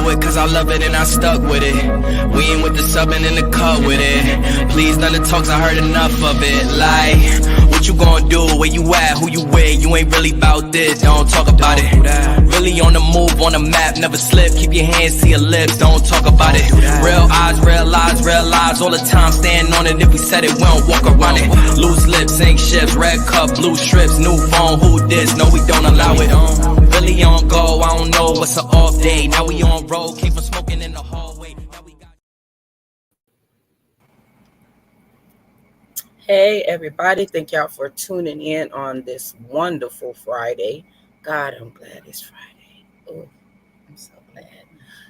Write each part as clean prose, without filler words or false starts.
do it cause I love it and I stuck with it. We ain't with the subbing in the cut with it. Please none of the talks, I heard enough of it. Like, what you gonna do, where you at, who you with? You ain't really about this, don't talk about it. Really on the move, on the map, never slip. Keep your hands to your lips, don't talk about it. Real eyes, real lies all the time. Stand on it, if we said it, we don't walk around it. Loose lips, sink ships, red cup, blue strips, new phone, who this? No, we don't allow it. Really on go, I don't know what's an off day. Now we on road, came from smoking in the hallway. Hey everybody, thank y'all for tuning in on this wonderful Friday. God, I'm glad it's Friday. Oh, I'm so glad.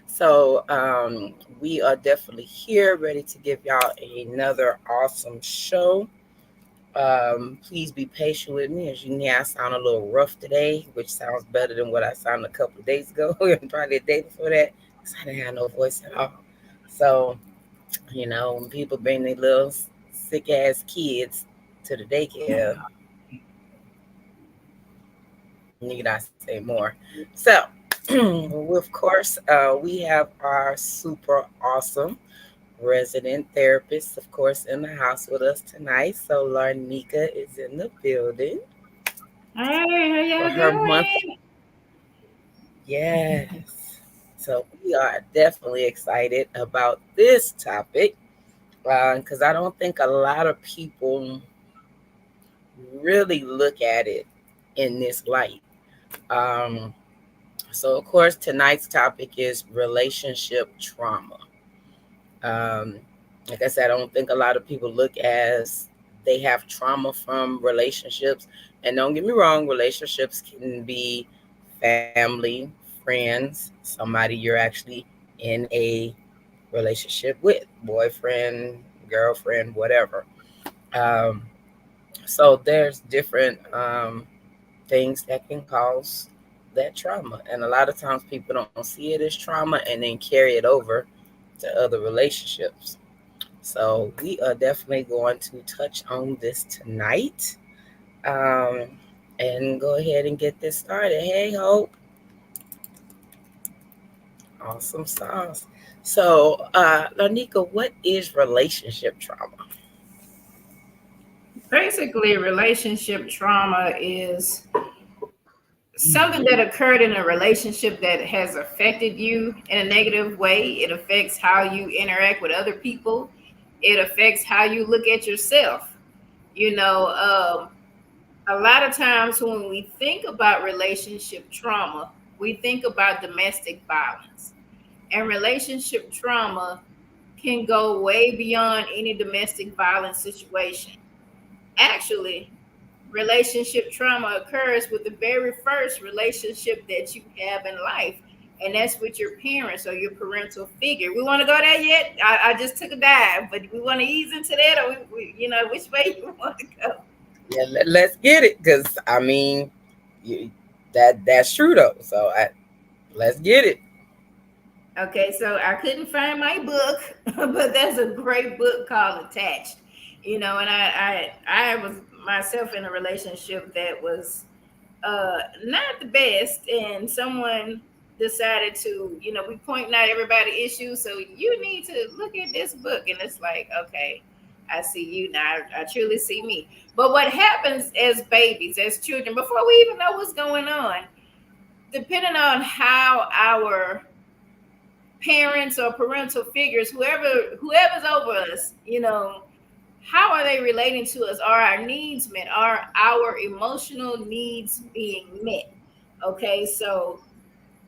So we are definitely here, ready to give y'all another awesome show. Please be patient with me. As you know, I sound a little rough today, which sounds better than what I sounded a couple of days ago, and probably a day before that, because I didn't have no voice at all. So, you know, when people bring their little sick ass kids to the daycare, need I say more? So, of course, we have our super awesome resident therapist, of course, in the house with us tonight. So Larneka is in the building. Hey, how y'all doing? Yes. So we are definitely excited about this topic because I don't think a lot of people really look at it in this light. So, of course, tonight's topic is relationship trauma. Like I said, I don't think a lot of people look as they have trauma from relationships. And don't get me wrong, relationships can be family, friends, somebody you're actually in a relationship with, boyfriend, girlfriend, whatever. So there's different things that can cause that trauma. And a lot of times people don't see it as trauma and then carry it over to other relationships. So we are definitely going to touch on this tonight. And go ahead and get this started. Hey, Hope. Awesome sauce. So, Larneka, what is relationship trauma? Basically, relationship trauma is something that occurred in a relationship that has affected you in a negative way. It affects how you interact with other people. It affects how you look at yourself. You know, a lot of times when we think about relationship trauma, we think about domestic violence. And relationship trauma can go way beyond any domestic violence situation. Actually, relationship trauma occurs with the very first relationship that you have in life, and that's with your parents or your parental figure. We want to go there yet? I just took a dive, but we want to ease into that, or which way you want to go? Yeah, let's get it, because I mean, that's true though. So let's get it. Okay, so I couldn't find my book, but there's a great book called Attached. And I was myself in a relationship that was not the best, and someone decided to, we pointing out everybody issues, so you need to look at this book. And it's like, okay, I see you now. I truly see me. But what happens as babies, as children, before we even know what's going on, depending on how our parents or parental figures, whoever's over us, how are they relating to us? Are our needs met? Are our emotional needs being met? Okay, so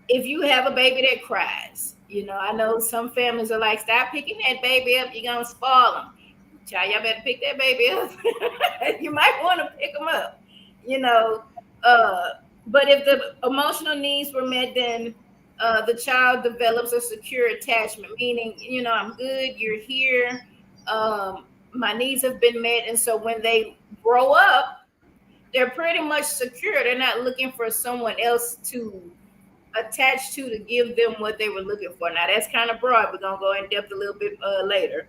if you have a baby that cries, I know some families are like, stop picking that baby up, you're gonna spoil them. Child, y'all better pick that baby up. You might want to pick them up, but if the emotional needs were met, then the child develops a secure attachment, meaning, I'm good, you're here, my needs have been met. And so when they grow up, they're pretty much secure. They're not looking for someone else to attach to give them what they were looking for. Now, that's kind of broad. We're going to go in depth a little bit later.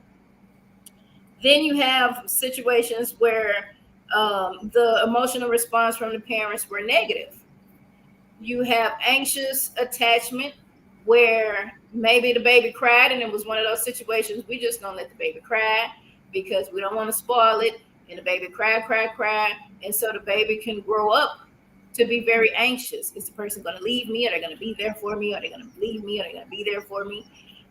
Then you have situations where the emotional response from the parents were negative. You have anxious attachment. where maybe the baby cried and it was one of those situations we just gonna let the baby cry because we don't want to spoil it, and the baby cry, and so the baby can grow up to be very anxious. Is the person going to leave me? Are they going to be there for me? Are they going to leave me? Are they going to be there for me?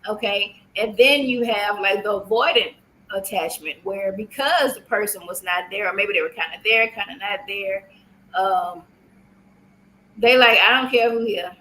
Okay. And then you have like the avoidant attachment, where because the person was not there, or maybe they were kind of there, kind of not there, um, they like, I don't care who here.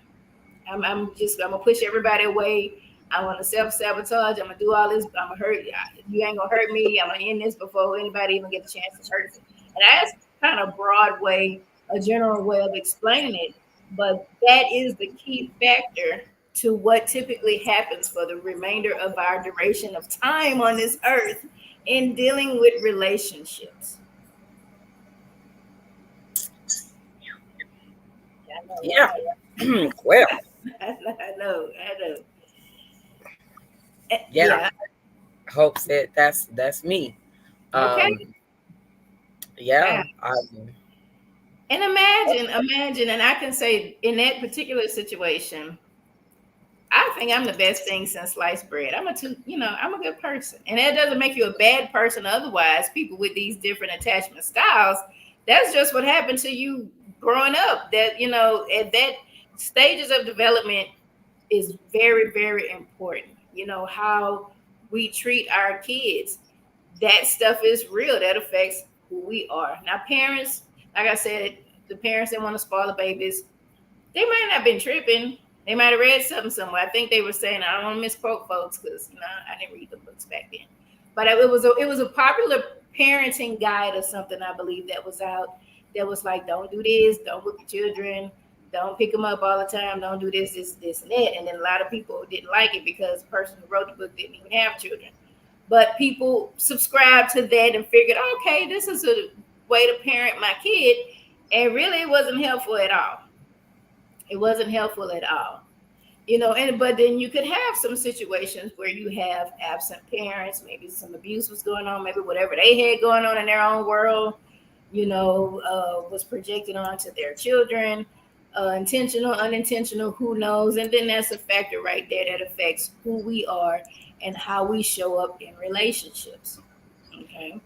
I'm gonna push everybody away. I'm gonna self-sabotage. I'm gonna do all this. I'm gonna hurt you. You ain't gonna hurt me. I'm gonna end this before anybody even gets a chance to hurt me. And that's kind of broad way, a general way of explaining it. But that is the key factor to what typically happens for the remainder of our duration of time on this earth in dealing with relationships. Yeah. Well, I know. yeah. Hope said that's me. Okay. Yeah. And imagine, and I can say in that particular situation, I think I'm the best thing since sliced bread. I'm a good person. And that doesn't make you a bad person otherwise. People with these different attachment styles, that's just what happened to you growing up. That, at that stages of development is very, very important. How we treat our kids. That stuff is real. That affects who we are. Now, parents, like I said, the parents that want to spoil the babies, they might not have been tripping. They might have read something somewhere. I think they were saying, I don't want to misquote folks because I didn't read the books back then. But it was a popular parenting guide or something, I believe, that was out. That was like, don't do this, don't whip your children, don't pick them up all the time, don't do this, and that. And then a lot of people didn't like it because the person who wrote the book didn't even have children. But people subscribed to that and figured, okay, this is a way to parent my kid. And really, it wasn't helpful at all. It wasn't helpful at all. But then you could have some situations where you have absent parents, maybe some abuse was going on, maybe whatever they had going on in their own world, was projected onto their children, intentional, unintentional, who knows? And then that's a factor right there that affects who we are and how we show up in relationships. Okay.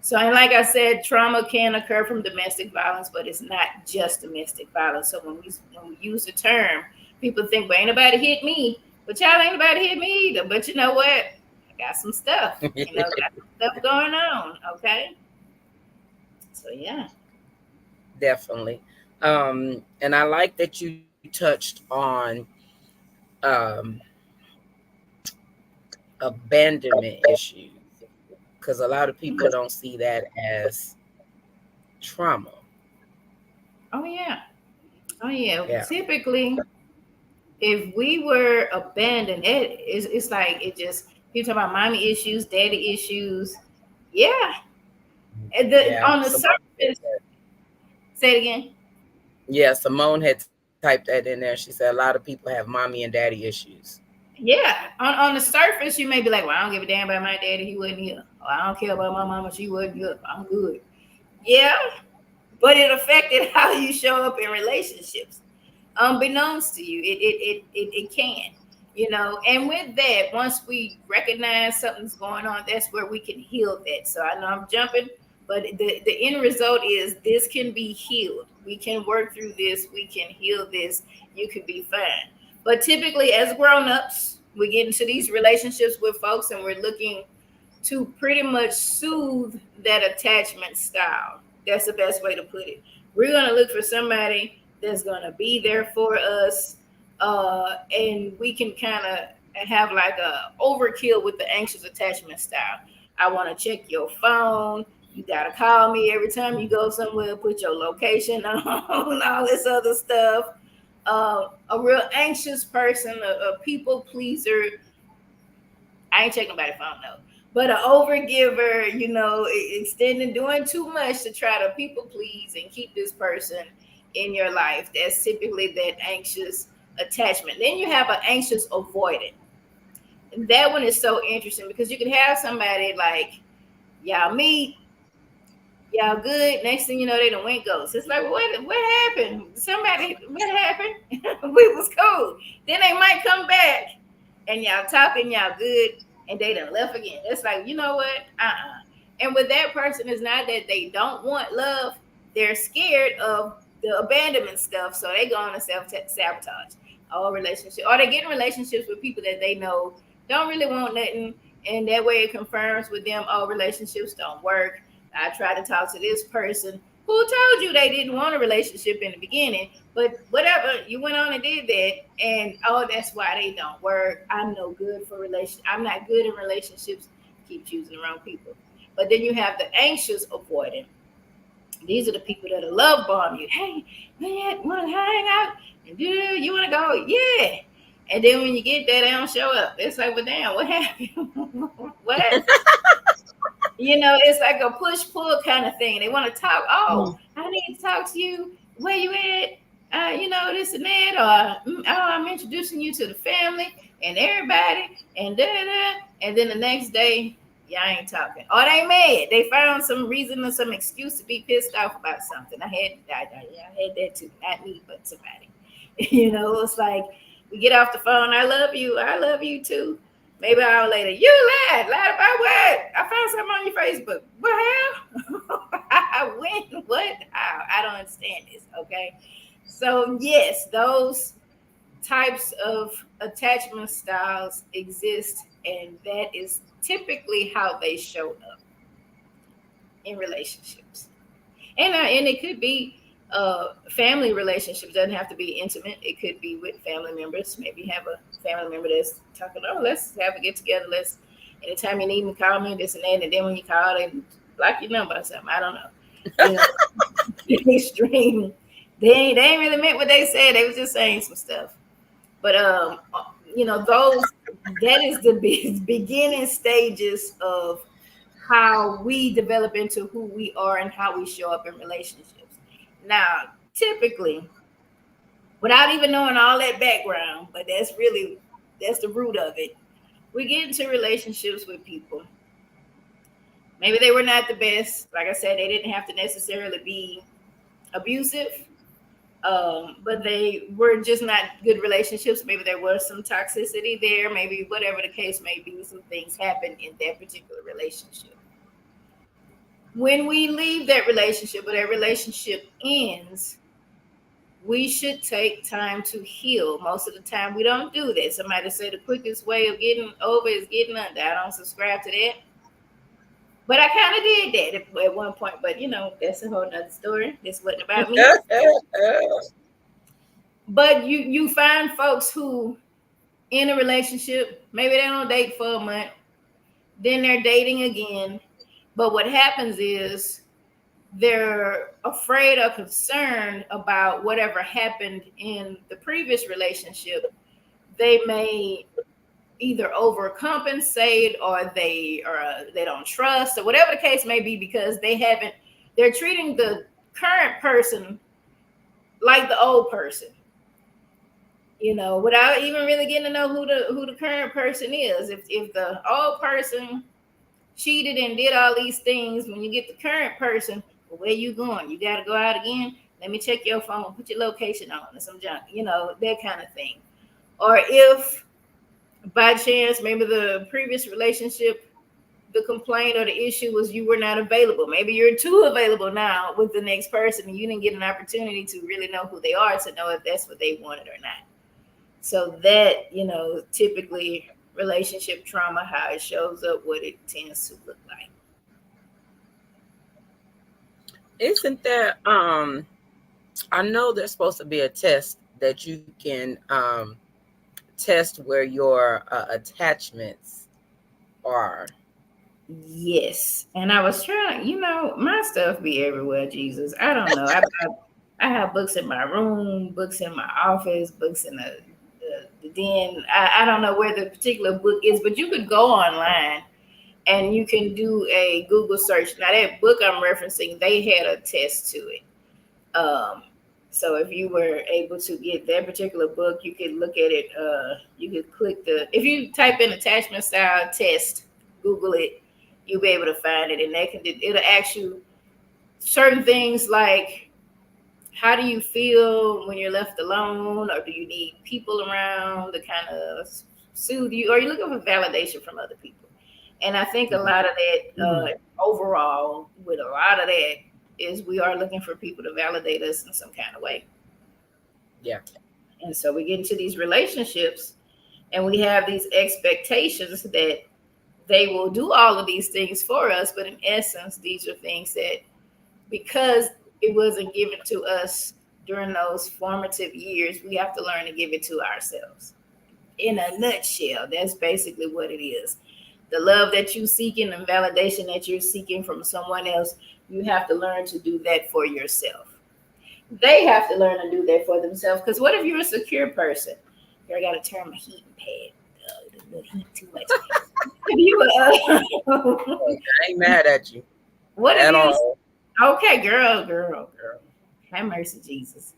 So, and like I said, trauma can occur from domestic violence, but it's not just domestic violence. So when we use the term, people think, well, ain't nobody hit me, but y'all ain't nobody hit me either. But you know what? I got some stuff. Got some stuff going on. Okay. So yeah. Definitely. And I like that you touched on abandonment issues, because a lot of people don't see that as trauma. Oh yeah. Typically, if we were abandoned, it's like it just, people talk about mommy issues, daddy issues. Yeah. On the surface, say it again. Yeah, Simone had typed that in there. She said a lot of people have mommy and daddy issues. Yeah. On the surface, you may be like, well, I don't give a damn about my daddy, he wasn't here. Or I don't care about my mama, she wasn't here. I'm good. Yeah. But it affected how you show up in relationships. Unbeknownst to you, it can, and with that, once we recognize something's going on, that's where we can heal that. So I know I'm jumping, but the end result is this can be healed. We can work through this. We can heal this. You can be fine. But typically, as grown-ups, we get into these relationships with folks and we're looking to pretty much soothe that attachment style. That's the best way to put it. We're going to look for somebody that's going to be there for us. And we can kind of have like a overkill with the anxious attachment style. I want to check your phone. You got to call me every time you go somewhere, put your location on, all this other stuff. A real anxious person, a people pleaser. I ain't checking nobody's phone though. But an overgiver, extending, doing too much to try to people please and keep this person in your life. That's typically that anxious attachment. Then you have an anxious avoidant. And that one is so interesting because you can have somebody like, y'all meet, Y'all good. Next thing you know, they done went ghost. It's like, what happened? Somebody, what happened? We was cool. Then they might come back and y'all talking, y'all good, and they done left again. It's like, you know what? And with that person, it's not that they don't want love. They're scared of the abandonment stuff, so they go on a self-sabotage all relationship, or they get in relationships with people that they know don't really want nothing, and that way it confirms with them, oh, relationships don't work. I tried to talk to this person who told you they didn't want a relationship in the beginning, but whatever, you went on and did that, and oh, that's why they don't work. I'm no good for relation. I'm not good in relationships. Keep choosing the wrong people. But then you have the anxious avoidant. These are the people that love bomb you. Hey, man, want to hang out? And do you want to go? Yeah. And then when you get there, they don't show up. It's like, well, damn, what happened? What happened? It's like a push pull kind of thing. They want to talk. Oh, I need to talk to you. Where you at? This and that. Or I'm introducing you to the family and everybody. And da da. And then the next day, y'all ain't talking. Or they mad. They found some reason or some excuse to be pissed off about something. I had that too. Not me, but somebody. It's like we get off the phone. I love you. I love you too. Maybe an hour later, you lied. Lied about what? I found something on your Facebook. What hell? When? What? How? I don't understand this. Okay. So yes, those types of attachment styles exist, and that is typically how they show up in relationships. And it could be family relationships. Doesn't have to be intimate. It could be with family members. Maybe have a family member that's talking, oh, let's have a get together. Anytime you need me, call me, this and that. And then when you call, they block your number or something. I don't know. Extreme. They ain't really meant what they said. They was just saying some stuff. But that is the beginning stages of how we develop into who we are and how we show up in relationships. Now, typically, without even knowing all that background, but that's the root of it. We get into relationships with people. Maybe they were not the best. Like I said, they didn't have to necessarily be abusive, but they were just not good relationships. Maybe there was some toxicity there. Maybe whatever the case may be, some things happened in that particular relationship. When we leave that relationship or that relationship ends, we should take time to heal. Most of the time, we don't do that. Somebody said the quickest way of getting over is getting under. I don't subscribe to that. But I kind of did that at one point. But, that's a whole nother story. This wasn't about me. But you find folks who in a relationship, maybe they don't date for a month, then they're dating again. But what happens is they're afraid or concerned about whatever happened in the previous relationship. They may either overcompensate or they don't trust, or whatever the case may be, because they're treating the current person like the old person, without even really getting to know who the current person is. If the old person cheated and did all these things, when you get the current person, well, where you going? You got to go out again? Let me check your phone, put your location on, or some junk, that kind of thing. Or if by chance, maybe the previous relationship, the complaint or the issue was you were not available. Maybe you're too available now with the next person, and you didn't get an opportunity to really know who they are, to know if that's what they wanted or not. So that, typically relationship trauma, how it shows up, what it tends to look like. Isn't there, I know there's supposed to be a test that you can test where your attachments are. Yes. And I was trying, my stuff be everywhere, Jesus. I don't know. I have books in my room, books in my office, books in the den. I don't know where the particular book is, but you could go online and you can do a Google search. Now, that book I'm referencing, they had a test to it. So if you were able to get that particular book, you could look at it. You could click if you type in attachment style test, Google it, you'll be able to find it. And it'll ask you certain things like, how do you feel when you're left alone, or do you need people around to kind of soothe you? Or are you looking for validation from other people? And I think a lot of that, overall, with a lot of that, is we are looking for people to validate us in some kind of way. Yeah. And so we get into these relationships and we have these expectations that they will do all of these things for us. But in essence, these are things that, because it wasn't given to us during those formative years, we have to learn to give it to ourselves. In a nutshell, that's basically what it is. The love that you're seeking and validation that you're seeking from someone else, you have to learn to do that for yourself. They have to learn to do that for themselves. Because what if you're a secure person? Here, I got to turn my heating pad. The heat too much. If you, I ain't mad at you what if at you? all. Okay, girl. Have mercy, Jesus.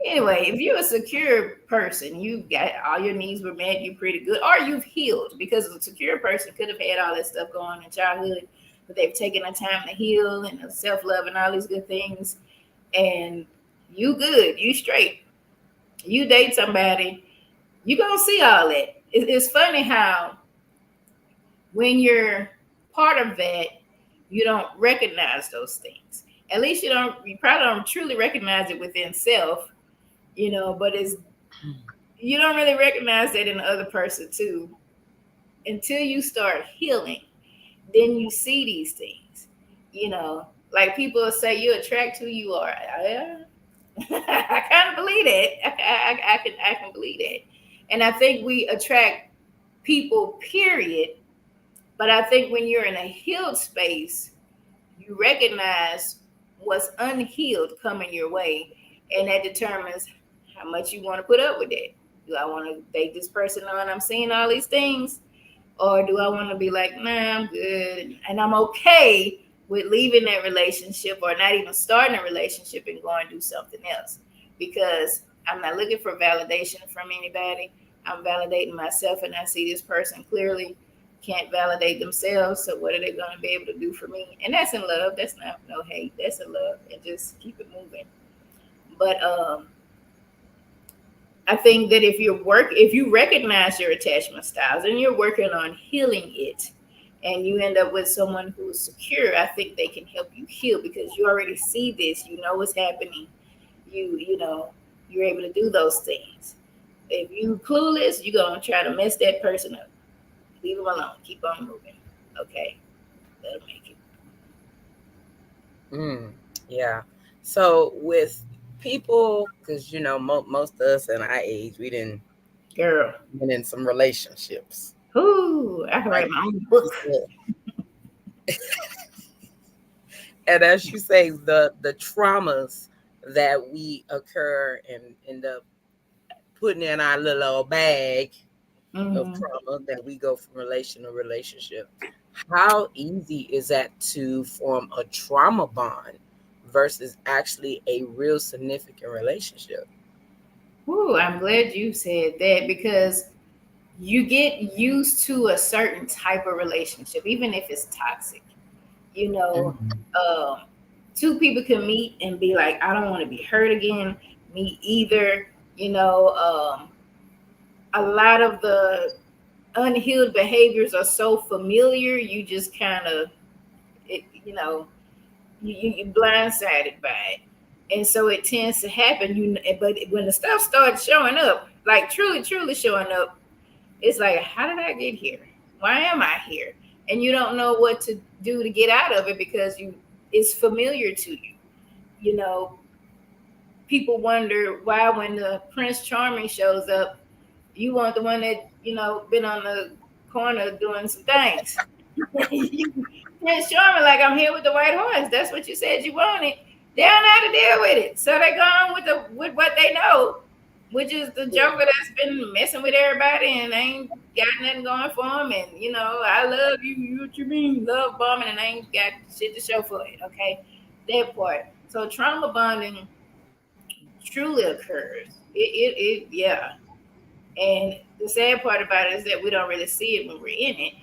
Anyway, if you're a secure person, you got all your needs were met, you're pretty good, or you've healed, because a secure person could have had all that stuff going on in childhood, but they've taken the time to heal and self-love and all these good things, and you good, you straight. You date somebody, you gonna see all that. It's funny how when you're part of that, you don't recognize those things. At least you probably don't truly recognize it within self, but you don't really recognize that in the other person too until you start healing. Then you see these things, like people say you attract who you are. I kind of believe that. I can believe that. And I think we attract people, period. But I think when you're in a healed space, you recognize what's unhealed coming your way, and that determines how much you want to put up with it. Do I want to date this person on I'm seeing all these things? Or do I want to be like, nah, I'm good. And I'm okay with leaving that relationship or not even starting a relationship and going to do something else. Because I'm not looking for validation from anybody. I'm validating myself, and I see this person clearly can't validate themselves. So what are they going to be able to do for me? And that's in love. That's not no hate. That's in love, and just keep it moving. But I think that if you recognize your attachment styles and you're working on healing it, and you end up with someone who's secure, I think they can help you heal, because you already see this, you know what's happening. You're able to do those things. If you clueless, you're gonna try to mess that person up. Leave them alone. Keep on moving. Okay, that'll make it. Yeah. So with people, because most of us in our age, we didn't Girl, been in some relationships. ooh, I can write my own book. And as you say, the traumas that we occur and end up putting in our little old bag of trauma that we go from relation to relationship. How easy is that to form a trauma bond versus actually a real significant relationship? Ooh, I'm glad you said that, because you get used to a certain type of relationship, even if it's toxic. Two people can meet and be like, I don't want to be hurt again. Me either. A lot of the unhealed behaviors are so familiar, you just kind of, you blindsided by it. And so it tends to happen. But when the stuff starts showing up, like truly showing up, it's like, how did I get here? Why am I here? And you don't know what to do to get out of it, because it's familiar to you. People wonder why when the Prince Charming shows up, you want the one that, been on the corner doing some things. Prince Charming, like, I'm here with the white horse. That's what you said you wanted. They don't know how to deal with it. So they go on with what they know, which is the joker that's been messing with everybody and ain't got nothing going for them. And, I love you. What you mean? Love bombing, and ain't got shit to show for it. Okay. That part. So trauma bonding truly occurs. Yeah. And the sad part about it is that we don't really see it when we're in it,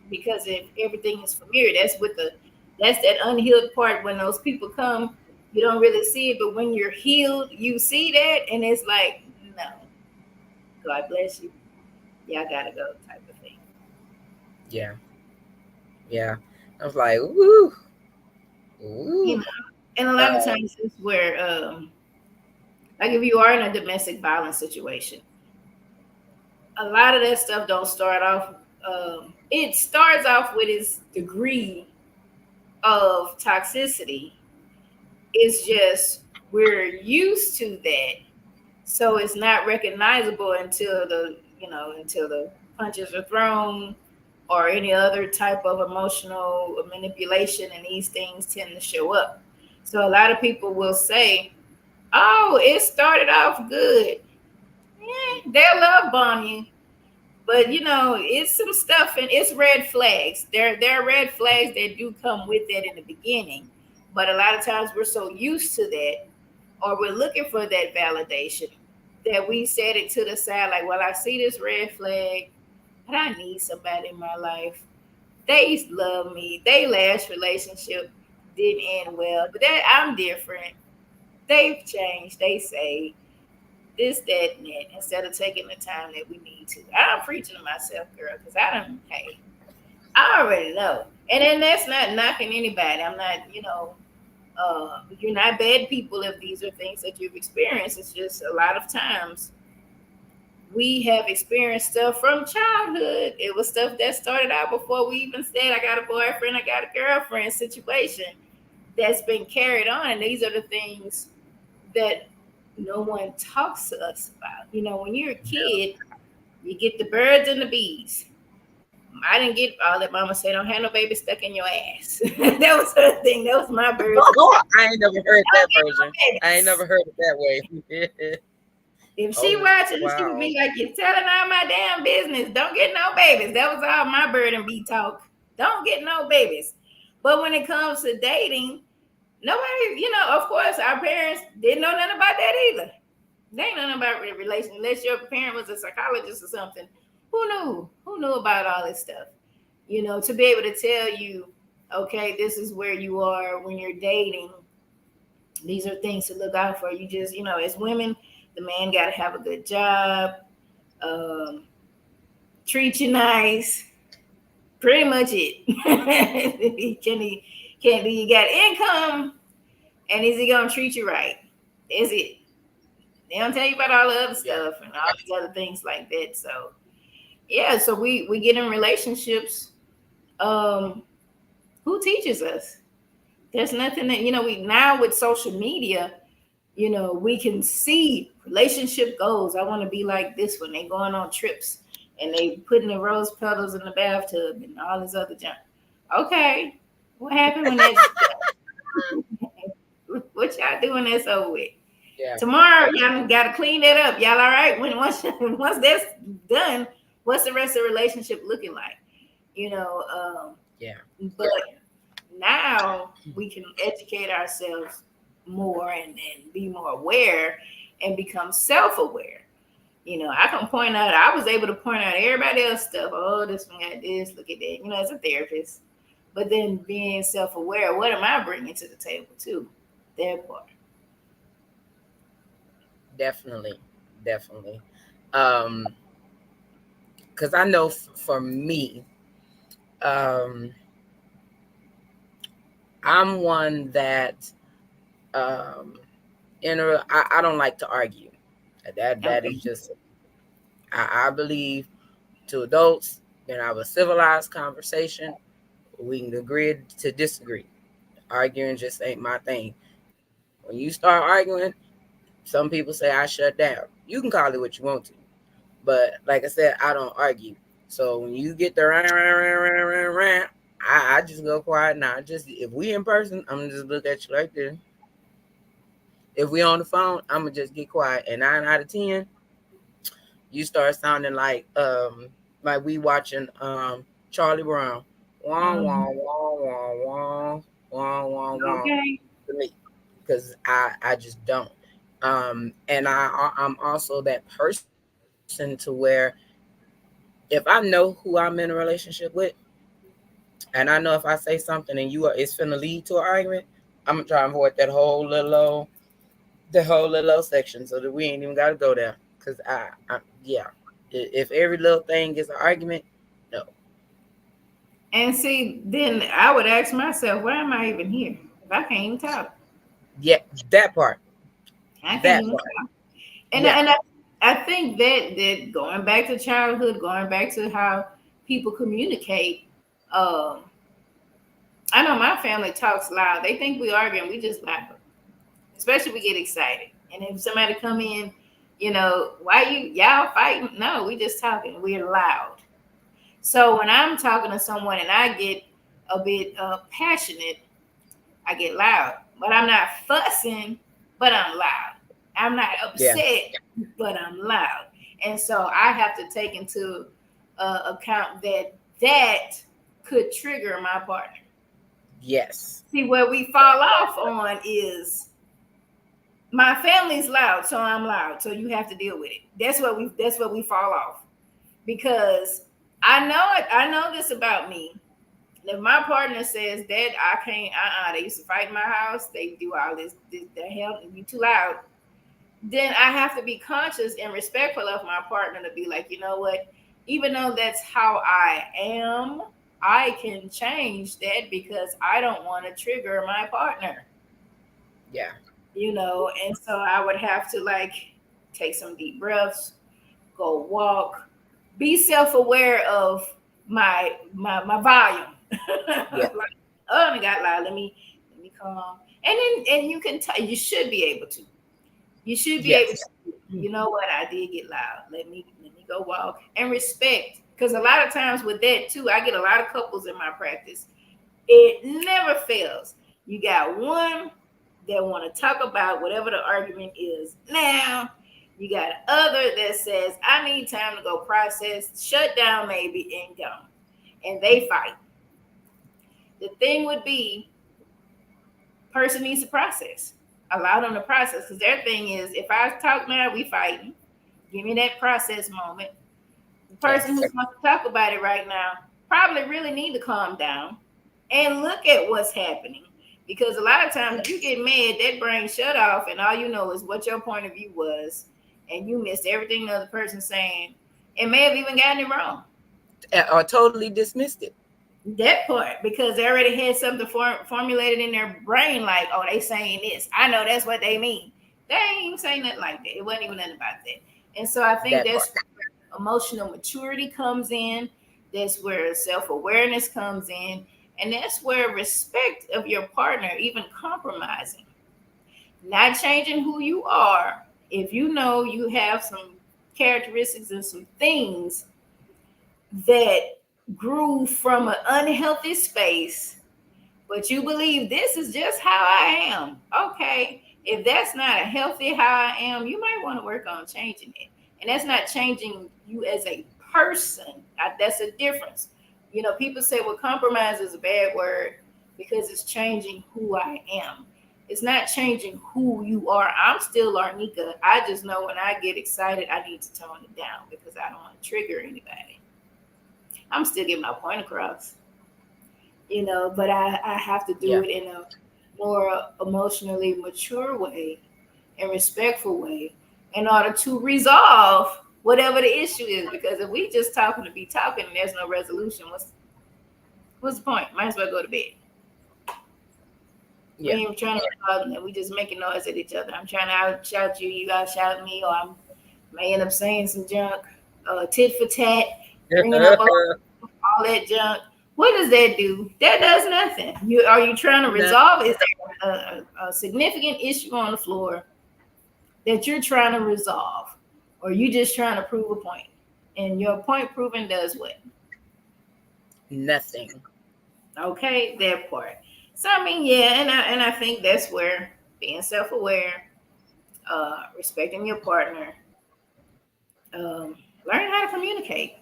because if everything is familiar, that's with the That's that unhealed part. When those people come, you don't really see it, but when you're healed, you see that, and it's like, no, God bless you. Y'all gotta go, type of thing. Yeah. Yeah. I was like, ooh, You ooh. know, and a lot of times it's where, like if you are in a domestic violence situation, a lot of that stuff don't start off. It starts off with its degree of toxicity. It's just we're used to that, so it's not recognizable until the punches are thrown or any other type of emotional manipulation, and these things tend to show up. So a lot of people will say, "Oh, it started off good." They'll love bomb you, but it's some stuff, and it's red flags. There are red flags that do come with that in the beginning, but a lot of times we're so used to that, or we're looking for that validation, that we set it to the side. Like, well, I see this red flag, but I need somebody in my life. They love me. They last relationship didn't end well, but that I'm different. They've changed. They say this, that, and that, instead of taking the time that we need to. I'm preaching to myself, girl, because hey, I already know. And then that's not knocking anybody. I'm not, you're not bad people if these are things that you've experienced. It's just a lot of times we have experienced stuff from childhood. It was stuff that started out before we even said, I got a boyfriend, I got a girlfriend situation, that's been carried on. And these are the things that no one talks to us about. When you're a kid, you get the birds and the bees. I didn't get all that. Mama said, "Don't have no baby stuck in your ass." That was her thing. That was my birds. I ain't never heard that Don't get version. no I ain't babies. never heard it that way. If she Oh, watching, she would wow. be like, "You're telling all my damn business. Don't get no babies." That was all my bird and bee talk. Don't get no babies. But when it comes to dating, nobody, of course, our parents didn't know nothing about that either. They ain't nothing about relation unless your parent was a psychologist or something. Who knew? Who knew about all this stuff? To be able to tell you, okay, this is where you are when you're dating. These are things to look out for. You just, as women, the man got to have a good job, um, treat you nice. Pretty much it. He got income, and is he gonna treat you right? Is it? They don't tell you about all the other Yeah. stuff and all these other things like that. So yeah, so we get in relationships. Um, who teaches us? There's nothing that we now with social media. We can see relationship goals. I want to be like this when they going on trips and they putting the rose petals in the bathtub and all this other junk. Okay, what happened when that? What y'all doing that's over with? Yeah. Tomorrow, y'all got to clean that up. Y'all all right? When once that's done, what's the rest of the relationship looking like? You know, Yeah. but now we can educate ourselves more and be more aware and become self-aware. I can point out. I was able to point out everybody else stuff. Oh, this one got this. Look at that. As a therapist. But then being self-aware, what am I bringing to the table too? That part. Definitely. Definitely. Um, because I know for me, um, I'm one that um I don't like to argue. That is Okay. just I believe to adults can have a civilized conversation. We can agree to disagree. Arguing just ain't my thing. When you start arguing, some people say I shut down. You can call it what you want to, but like I said, I don't argue. So when you get the rah, I just go quiet now. Just if we in person, I'm gonna just look at you like this. If we on the phone, I'm gonna just get quiet. And 9 out of 10, you start sounding like we watching Charlie Brown. Wah wah Mhm. wah wah wah wah wah wah Okay. to me, because I just don't. And I'm also that person to where if I know who I'm in a relationship with, And I know if I say something and it's finna lead to an argument, I'm gonna try and avoid the whole little section, so that we ain't even gotta go there. Cause yeah, if every little thing is an argument, no. And see, then I would ask myself, why am I even here if I can't even talk? Yeah, that part. I can't That even part. talk. And Yeah. I think that going back to childhood, going back to how people communicate, um, I know my family talks loud. They think we arguing, we just laugh. Especially if we get excited. And if somebody come in, why y'all fighting? No, we just talking. We're loud. So when I'm talking to someone and I get a bit passionate, I get loud. But I'm not fussing, but I'm loud. I'm not Yeah. upset, but I'm loud. And so I have to take into account that could trigger my partner. Yes. See, where we fall off on is my family's loud, so I'm loud. So you have to deal with it. That's what we fall off. Because I know it, I know this about me. If my partner says that I can't, they used to fight in my house, they do all this the hell, you too loud. Then I have to be conscious and respectful of my partner to be like, you know what, even though that's how I am, I can change that because I don't want to trigger my partner. Yeah. And so I would have to like take some deep breaths, go walk, be self-aware of my volume. Yeah. Like, oh, I got loud. Let me calm. And you can you should be able to. You should be able Yes. to. You know what? I did get loud. Let me go walk and respect. Because a lot of times with that too, I get a lot of couples in my practice. It never fails. You got one that want to talk about whatever the argument is now. You got other that says, I need time to go process, shut down maybe, and go. And they fight. The thing would be, person needs to process. Allow them to process. Because their thing is, if I talk now, we fighting. Give me that process moment. The person who Yes. wants to talk about it right now probably really need to calm down and look at what's happening. Because a lot of times you get mad, that brain shut off, and all you know is what your point of view was, and you missed everything the other person's saying, and may have even gotten it wrong. Or totally dismissed it. That part, because they already had something formulated in their brain, like, oh, they saying this. I know that's what they mean. They ain't even saying nothing like that. It wasn't even nothing about that. And so I think That part. that's where emotional maturity comes in. That's where self-awareness comes in. And that's where respect of your partner, even compromising, not changing who you are. If you know you have some characteristics and some things that grew from an unhealthy space, but you believe this is just how I am. Okay, if that's not a healthy how I am, you might want to work on changing it. And that's not changing you as a person. That's a difference. People say, well, compromise is a bad word because it's changing who I am. It's not changing who you are. I'm still Larneka. I just know when I get excited, I need to tone it down because I don't want to trigger anybody. I'm still getting my point across, but I have to do Yeah. it in a more emotionally mature way and respectful way in order to resolve whatever the issue is. Because if we just talking to be talking and there's no resolution, what's the point? Might as well go to bed. We Yeah. ain't even trying to resolve it. We just making noise at each other. I'm trying to out-shout you, you out-shout me, or I may end up saying some junk, tit for tat, bringing up all that junk. What does that do? That does nothing. Are you trying to resolve? Is there a significant issue on the floor that you're trying to resolve, or you just trying to prove a point? And your point proving does what? Nothing. Okay, that part. So I mean, yeah, and I think that's where being self-aware, respecting your partner, learning how to communicate.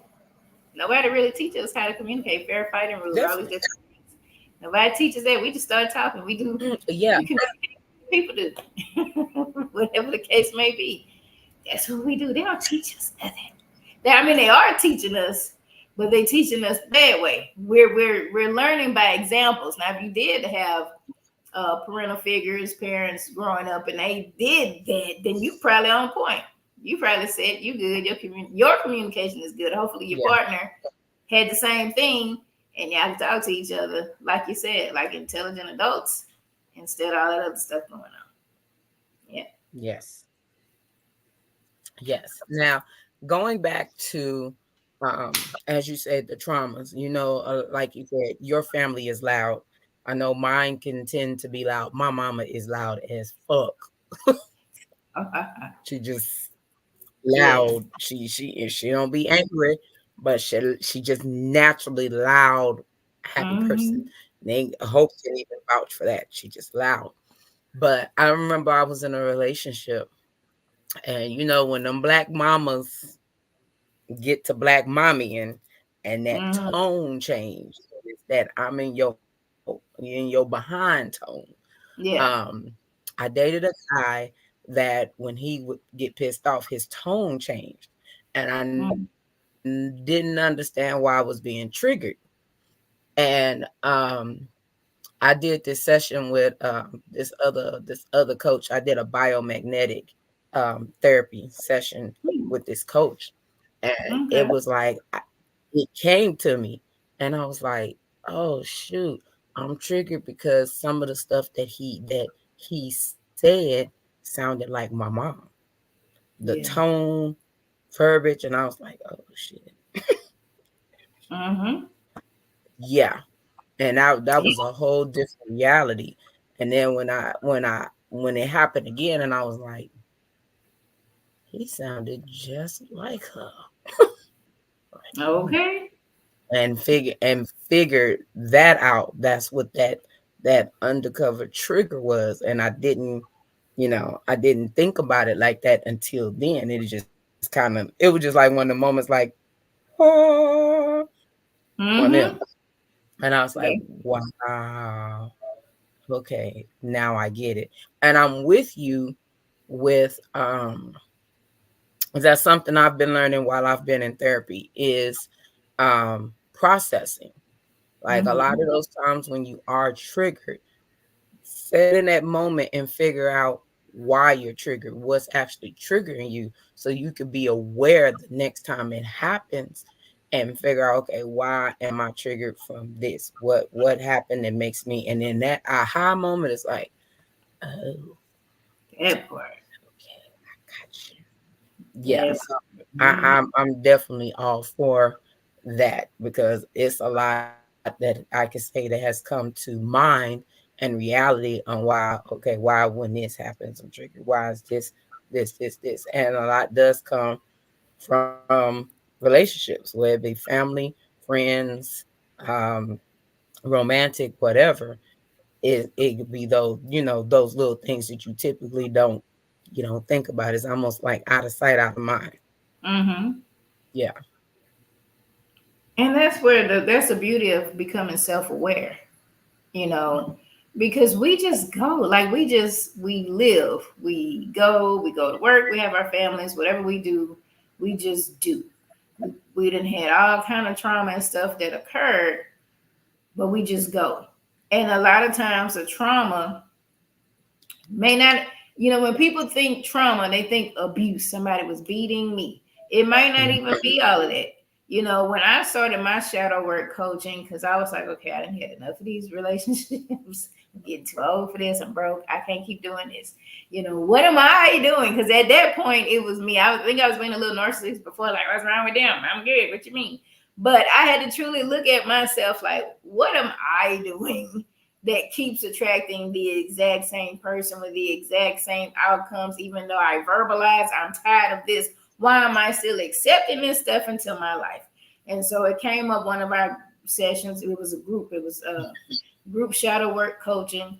Nobody really teaches us how to communicate, fair fighting rules, all these Definitely. different things. Nobody teaches that. We just start talking. We do. Yeah. We communicate. People do. Whatever the case may be. That's what we do. They don't teach us nothing. They are teaching us but they teaching us the bad way. We're learning by examples. Now, if you did have parental figures, parents growing up, and they did that, then you probably on point. You probably said you good. Your communication is good. Hopefully, your partner had the same thing, and y'all can talk to each other, like you said, like intelligent adults, instead of all that other stuff going on. Yeah. Yes. Yes. Now, going back to, as you said, the traumas, like you said, your family is loud. I know mine can tend to be loud. My mama is loud as fuck. She just Yeah. loud. She don't be angry, but she just naturally loud, happy person. Mm-hmm. They Hope can even vouch for that. She just loud. But I remember I was in a relationship, and when them black mamas get to black mommy and that Mm-hmm. tone change. It's that I'm in your behind tone. Yeah. I dated a guy that when he would get pissed off, his tone changed, and I Mm-hmm. didn't understand why I was being triggered. And I did this session with this other coach. I did a biomagnetic therapy session with this coach, and Okay. it was like it came to me, and I was like, "Oh shoot, I'm triggered because some of the stuff that he said sounded like my mom. The Yeah. tone, verbiage, and I was like, oh shit, Mm-hmm. yeah." And that was a whole different reality. And then when it happened again, and I was like, he sounded just like her. Okay. And figured that out. That's what that undercover trigger was. And I didn't think about it like that until then. It was just like one of the moments like, oh, one of them. Mm-hmm. And I was like, Yeah. wow. Okay, now I get it. And I'm with you with that's something I've been learning while I've been in therapy is processing. Like a lot Mm-hmm. of those times when you are triggered, sit in that moment and figure out why you're triggered, what's actually triggering you, so you could be aware the next time it happens and figure out, okay, why am I triggered from this? What happened that makes me, and then that aha moment is like, oh, That part. okay, I got you. Yeah. That So part. I'm definitely all for that because it's a lot that I can say that has come to mind and reality on why when this happens I'm triggered. Why is this? And a lot does come from relationships, whether it be family, friends, um, romantic, whatever. It could be those little things that you typically don't think about. It's almost like out of sight, out of mind. Mm-hmm. Yeah. And that's where that's the beauty of becoming self-aware, you know, because we just go, like we live, we go to work, we have our families, whatever we do, we just do. We done had all kind of trauma and stuff that occurred, but we just go. And a lot of times the trauma may not, when people think trauma, they think abuse. Somebody was beating me. It might not Mhm. even be all of that. When I started my shadow work coaching, because I was like, okay, I didn't had enough of these relationships. I'm getting too old for this. I'm broke. I can't keep doing this. What am I doing? Because at that point, it was me. Think I was being a little narcissist before, like, what's wrong with them? I'm good. What you mean? But I had to truly look at myself like, what am I doing that keeps attracting the exact same person with the exact same outcomes, even though I verbalize, I'm tired of this. Why am I still accepting this stuff into my life? And so it came up one of our sessions. It was a group. It was group shadow work coaching.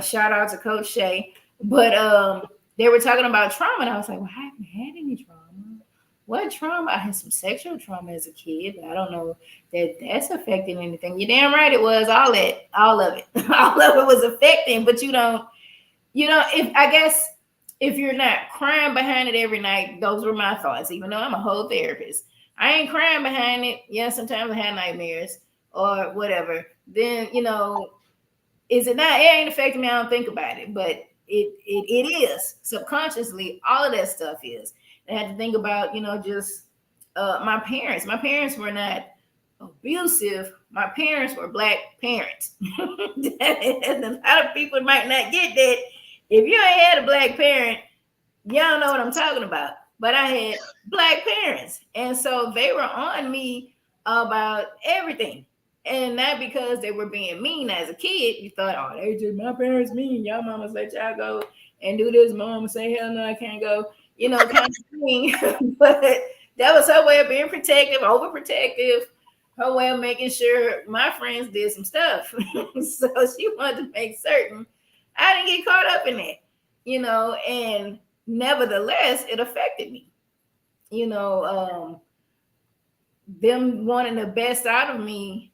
Shout out to Coach Shay. But they were talking about trauma, and I was like, well, I haven't had any trauma. What trauma? I had some sexual trauma as a kid. I don't know that's affecting anything. You're damn right it was. All of it. All of it was affecting, but if you're not crying behind it every night, those were my thoughts, even though I'm a whole therapist. I ain't crying behind it. Yeah, sometimes I have nightmares or whatever. Then, is it not? It ain't affecting me. I don't think about it, but it is subconsciously. All of that stuff is. I had to think about, just my parents. My parents were not abusive. My parents were black parents. And a lot of people might not get that. If you ain't had a black parent, y'all know what I'm talking about. But I had black parents, and so they were on me about everything. And not because they were being mean as a kid. You thought, oh, they just my parents mean. Y'all mamas let y'all go and do this. My mama say, hell no, I can't go. Kind of thing. But that was her way of being protective, overprotective. Her way of making sure my friends did some stuff. So she wanted to make certain I didn't get caught up in that. And nevertheless, it affected me. Them wanting the best out of me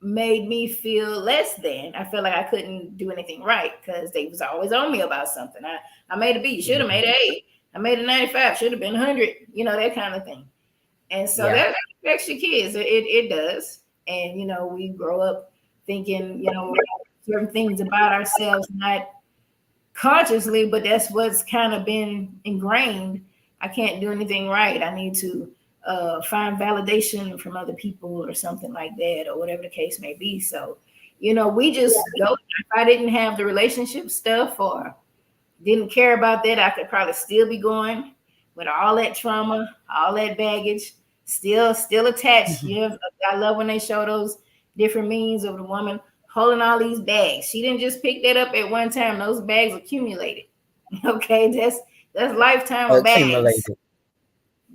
made me feel less than. I felt like I couldn't do anything right because they was always on me about something. I made a B, should have made an A. I made a 95, should have been 100, that kind of thing. And so that affects your kids. It does. And, we grow up thinking, certain things about ourselves, not consciously, but that's what's kind of been ingrained. I can't do anything right. I need to find validation from other people or something like that, or whatever the case may be. So, we just go. If I didn't have the relationship stuff or didn't care about that, I could probably still be going with all that trauma, all that baggage, still attached. I love when they show those different memes of the woman holding all these bags. She didn't just pick that up at one time. Those bags accumulated. Okay, that's lifetime of bags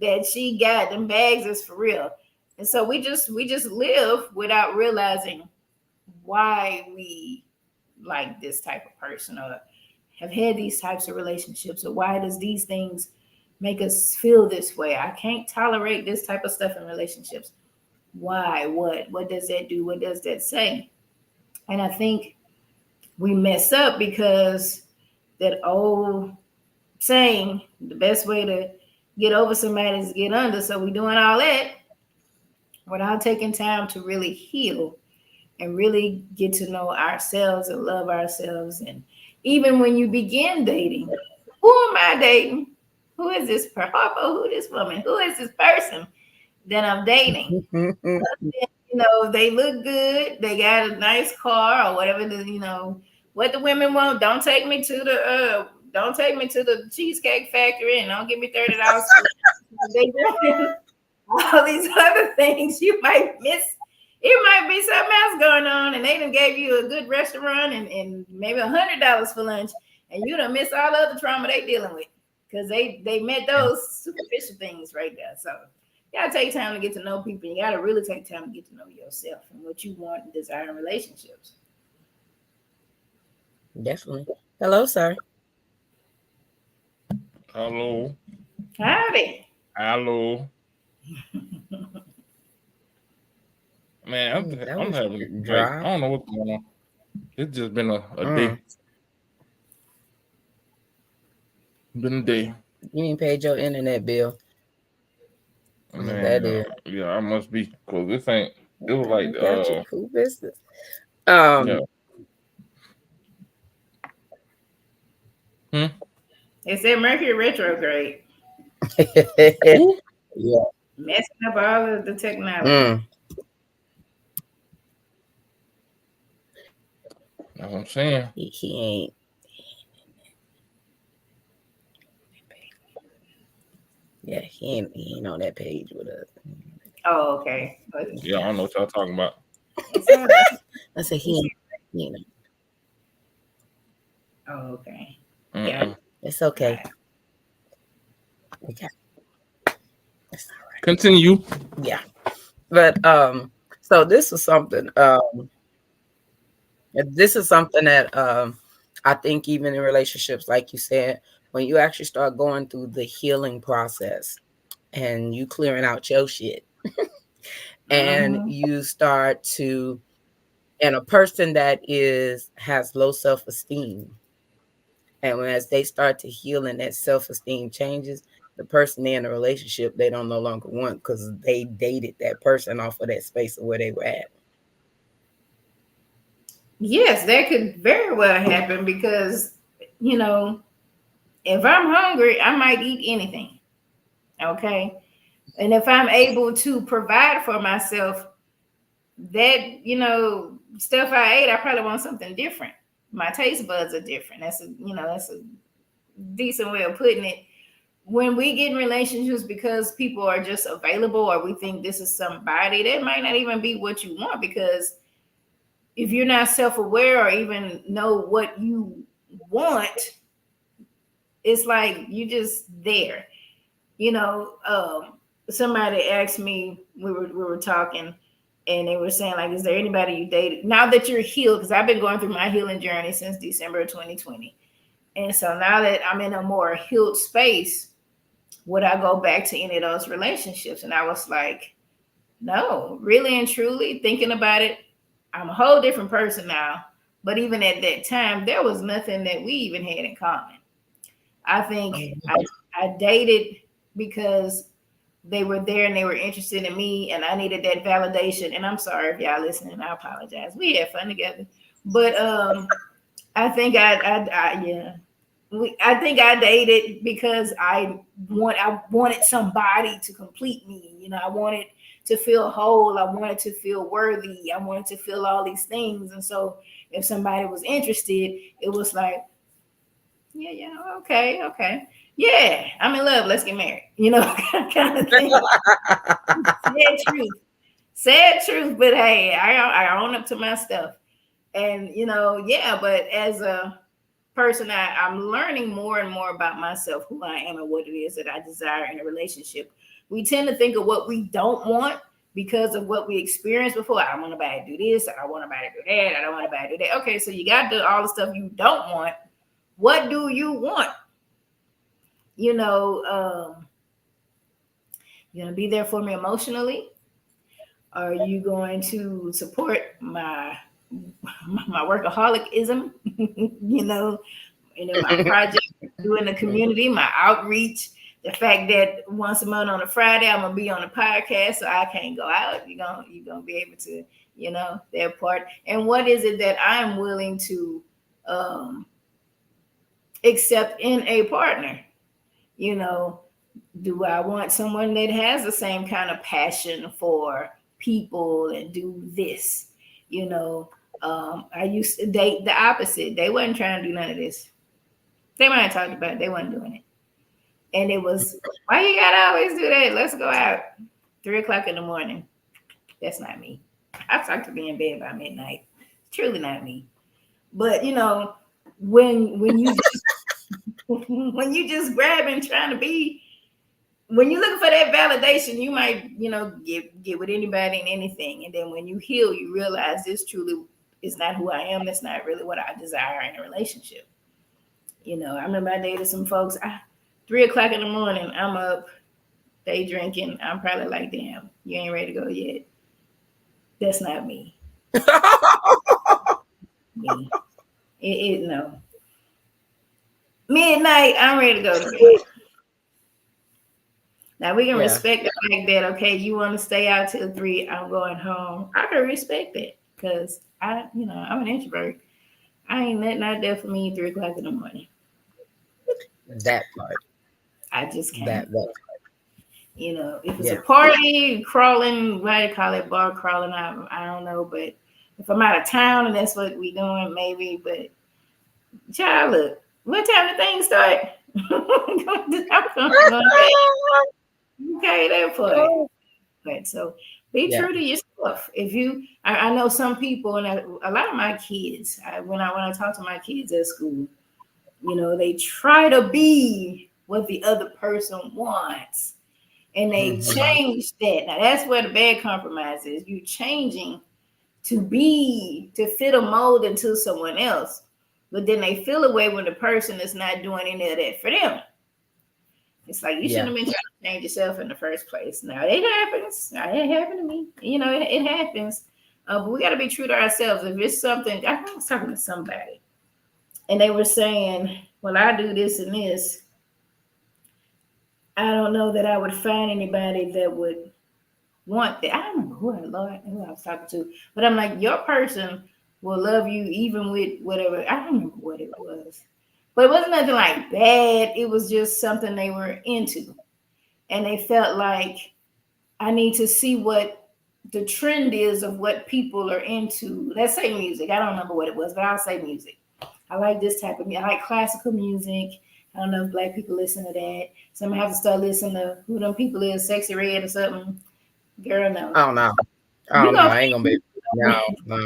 that she got. Them bags is for real. And so we just live without realizing why we like this type of person or have had these types of relationships, or why does these things make us feel this way? I can't tolerate this type of stuff in relationships. Why? What does that do? What does that say? And I think we mess up because that old saying, the best way to get over somebody is get under. So we're doing all that without taking time to really heal and really get to know ourselves and love ourselves. And even when you begin dating, who am I dating? Who is this person? Who is this woman? Who is this person that I'm dating? They look good. They got a nice car or whatever. What the women want. Don't take me to the Cheesecake Factory and don't give me $30. They doing all these other things. You might miss. It might be something else going on, and they done gave you a good restaurant and maybe $100 for lunch, and you done miss all the other trauma they dealing with because they met those superficial things right there. So you gotta take time to get to know people. You gotta really take time to get to know yourself and what you want and desire in relationships. Definitely. Hello, sir. Hello. Howdy. Hello. Man, I'm having like, I don't know what's going on. It's just been a day. Been a day. You ain't paid your internet bill. Man, that is. Yeah, I must be, because this ain't. It was like cool business. Yeah. It said Mercury retrograde. Yeah. Messing up all of the technology. That's what I'm saying. He ain't. Yeah, he ain't on that page with us. Oh, okay. Yeah, I don't know what y'all talking about. I said he ain't. Oh, okay. Yeah, it's okay. Okay. That's all right. Continue. Yeah, but so this is something. This is something that I think even in relationships, like you said, when you actually start going through the healing process and you clearing out your shit, and you start to, and a person that has low self-esteem, and as they start to heal and that self-esteem changes, the person they're in a relationship they don't no longer want because they dated that person off of that space of where they were at. Yes, that could very well happen because, you know, if I'm hungry, I might eat anything. Okay. And if I'm able to provide for myself, that, you know, stuff I ate, I probably want something different. My taste buds are different. That's a decent way of putting it. When we get in relationships because people are just available or we think this is somebody, that might not even be what you want, because if you're not self-aware or even know what you want, it's like you just there. You know, somebody asked me, we were talking, and they were saying, like, is there anybody you dated now that you're healed? Because I've been going through my healing journey since December of 2020. And so now that I'm in a more healed space, would I go back to any of those relationships? And I was like, no, really and truly thinking about it, I'm a whole different person now. But even at that time, there was nothing that we even had in common. I think I dated because they were there and they were interested in me, and I needed that validation. And I'm sorry if y'all listening, I apologize. We had fun together. But I think I think I dated because I wanted somebody to complete me. You know, I wanted to feel whole. I wanted to feel worthy. I wanted to feel all these things. And so if somebody was interested, it was like, yeah, okay. Yeah, I'm in love. Let's get married. You know, kind of thing. Sad truth. But hey, I own up to my stuff. And, you know, yeah, but as a person, I'm learning more and more about myself, who I am and what it is that I desire in a relationship. We tend to think of what we don't want because of what we experienced before. I don't want nobody to do this. I don't want nobody to do that. I don't want nobody to do that. Okay, so you got to do all the stuff you don't want. What do you want? You know, you're going to be there for me emotionally? Are you going to support my workaholicism? you know, my project, doing the community, my outreach, the fact that once a month on a Friday, I'm gonna be on a podcast, so I can't go out. You're gonna be able to, you know, that part. And what is it that I'm willing to accept in a partner? You know, do I want someone that has the same kind of passion for people and do this? You know, I used to date the opposite. They wasn't trying to do none of this. They might have talked about it. They wasn't doing it. And it was, why you gotta always do that? Let's go out. 3:00 in the morning. That's not me. I like to be in bed by midnight. It's truly not me. But you know, when you just when you just grabbing, trying to be, when you're looking for that validation, you might, you know, get with anybody and anything. And then when you heal, you realize this truly is not who I am. That's not really what I desire in a relationship. You know, I remember I dated some folks. 3:00 in the morning, I'm up, they drinking. I'm probably like, damn, you ain't ready to go yet. That's not me. me. No. Midnight, I'm ready to go to bed. Now we can respect the fact that, okay, you want to stay out till 3, I'm going home. I can respect that because I'm an introvert. I ain't not there for me 3:00 in the morning. That part. I just can't. That part. You know, if it's a party, crawling, what do you call it, bar crawling, I don't know. But if I'm out of town and that's what we doing, maybe. But child, look, what time the thing start? Okay, that part. But so be true to yourself. If you, I know some people, and a lot of my kids, when I talk to my kids at school, you know, they try to be what the other person wants. And they change that. Now that's where the bad compromise is. You changing to fit a mold into someone else. But then they feel away when the person is not doing any of that for them. It's like you shouldn't have been trying to change yourself in the first place. Now it happens. It happened to me. You know, it happens. But we got to be true to ourselves. If it's something, I was talking to somebody, and they were saying, well, I do this and this. I don't know that I would find anybody that would want that. I don't remember who I was talking to, but I'm like, your person will love you even with whatever. I don't remember what it was, but it wasn't nothing like bad. It was just something they were into, and they felt like I need to see what the trend is of what people are into. Let's say music. I don't remember what it was, but I'll say music. I like this type of music. I like classical music. I don't know if black people listen to that. So I'm gonna have to start listening to who them people is, Sexy Red or something. Girl, no. I don't know. I You don't know. gonna I ain't gonna be. No, no. I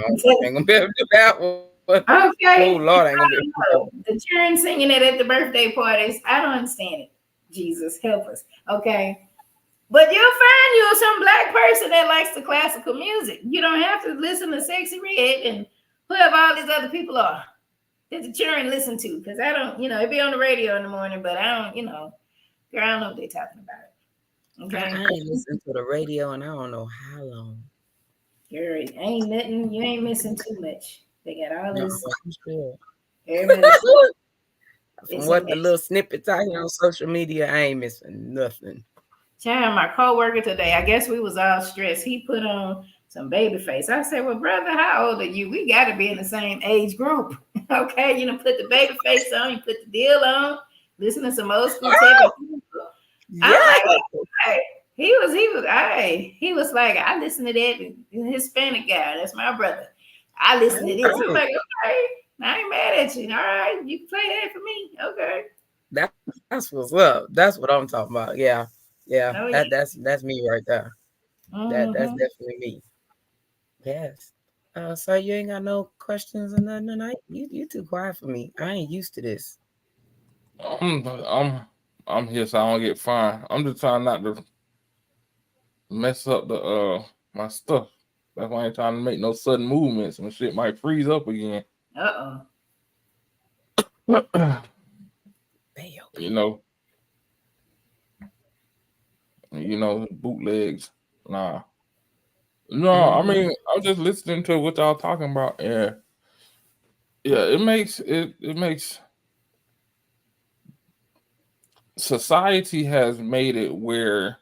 ain't gonna be able to do that one. Oh okay. Lord, I ain't gonna be able to do that one. The children singing it at the birthday parties. I don't understand it. Jesus help us. Okay. But you'll find you some black person that likes the classical music. You don't have to listen to Sexy Red and whoever all these other people are that the children listen to. Because I don't, it be on the radio in the morning, but I don't, girl, I don't know what they're talking about. Okay. I ain't listened to the radio and I don't know how long. Girl, ain't nothing, you ain't missing too much. They got all No, this. I'm sure. Everybody. From what the little snippets I hear on social media, I ain't missing nothing. Child, my coworker today, I guess we was all stressed. He put on some baby face. I said, well, brother, how old are you? We got to be in the same age group. Okay, put the baby face on, you put the deal on, listen to some old school TV. Yeah. I'm like, hey, he was like, I listen to that Hispanic guy. That's my brother. I listen to this. I'm like, okay, I ain't mad at you. All right, you can play that for me. Okay. That's what's up. That's what I'm talking about. Yeah. Yeah. Oh, yeah. That's me right there. That's Mm-hmm. definitely me. Yes. So you ain't got no questions or nothing tonight? You too quiet for me. I ain't used to this. I'm here so I don't get fined. I'm just trying not to mess up the my stuff. That's why I ain't trying to make no sudden movements. My shit might freeze up again. You know, bootlegs. Nah. No, I mean, I'm just listening to what y'all talking about, and yeah, it makes society has made it where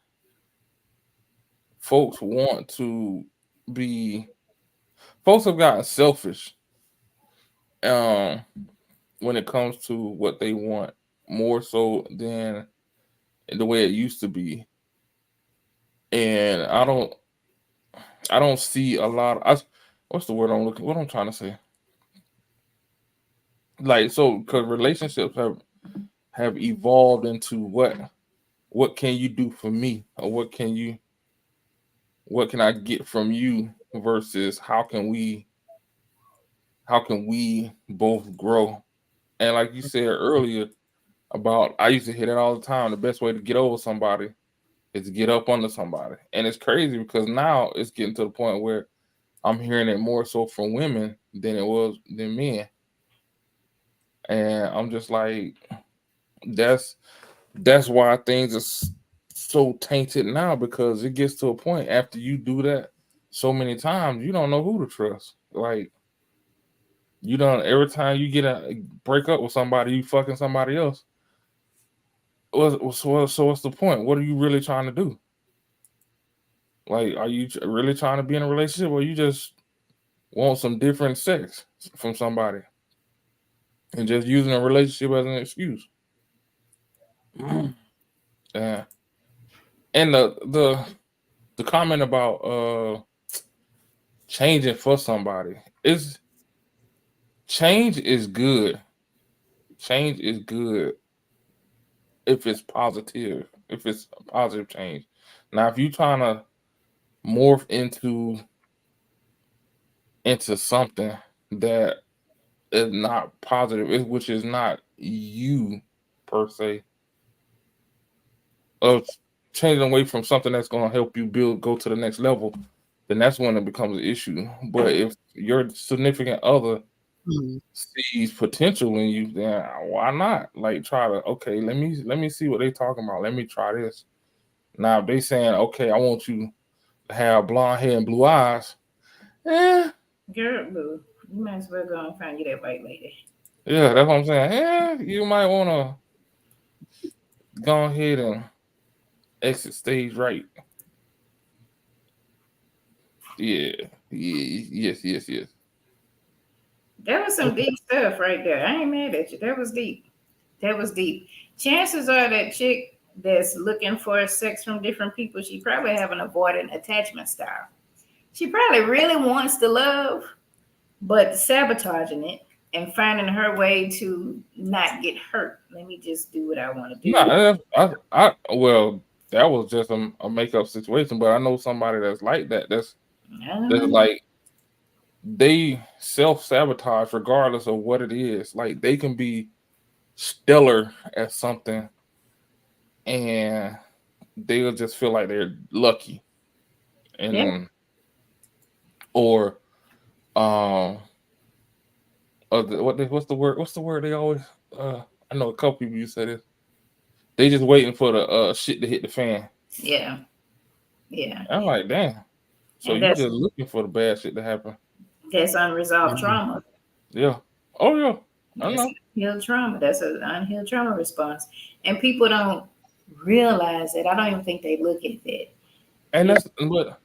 folks want to be folks have gotten selfish when it comes to what they want more so than the way it used to be. And I don't see a lot of, what's the word what I'm trying to say? Like, so because relationships have evolved into what can you do for me, or what can I get from you, versus how can we both grow. And like you said earlier about, I used to hear that all the time, the best way to get over somebody is to get up under somebody. And it's crazy because now it's getting to the point where I'm hearing it more so from women than it was than men. And I'm just like, that's why things are so tainted now, because it gets to a point after you do that so many times, you don't know who to trust. Like, you don't, every time you get a break up with somebody, you fucking somebody else. So what's the point? What are you really trying to do? Like, are you really trying to be in a relationship, or you just want some different sex from somebody and just using a relationship as an excuse? Yeah. And the comment about changing for somebody is, change is good. Change is good if it's positive, if it's a positive change. Now, if you're trying to morph into something that is not positive, which is not you per se, of changing away from something that's going to help you go to the next level, then that's when it becomes an issue. But if your significant other sees potential in you, then why not? Like, try to, okay, let me see what they talking about. Let me try this. Now, if they saying, okay, I want you to have blonde hair and blue eyes, Girl, boo, you might as well go and find you that white lady. yeah, that's what I'm saying. You might want to go ahead and exit stage right. Yeah. Yes. That was some deep stuff right there. I ain't mad at you. That was deep. That was deep. Chances are that chick that's looking for sex from different people, she probably have an avoidant attachment style. She probably really wants to love, but sabotaging it and finding her way to not get hurt. Let me just do what I want to do. No, well, that was just a makeup situation, but I know somebody that's like that. That's like they self-sabotage regardless of what it is. Like they can be stellar at something and they'll just feel like they're lucky. And Yeah. or what's the word? What's the word they always I know a couple people you say this. They just waiting for the shit to hit the fan. Yeah. Yeah. I'm like, damn. So And you just looking for the bad shit to happen. that's unresolved trauma. Yeah. Oh yeah. I That's know. unhealed trauma. That's an unhealed trauma response. And people don't realize it. I don't even think they look at that. And that's but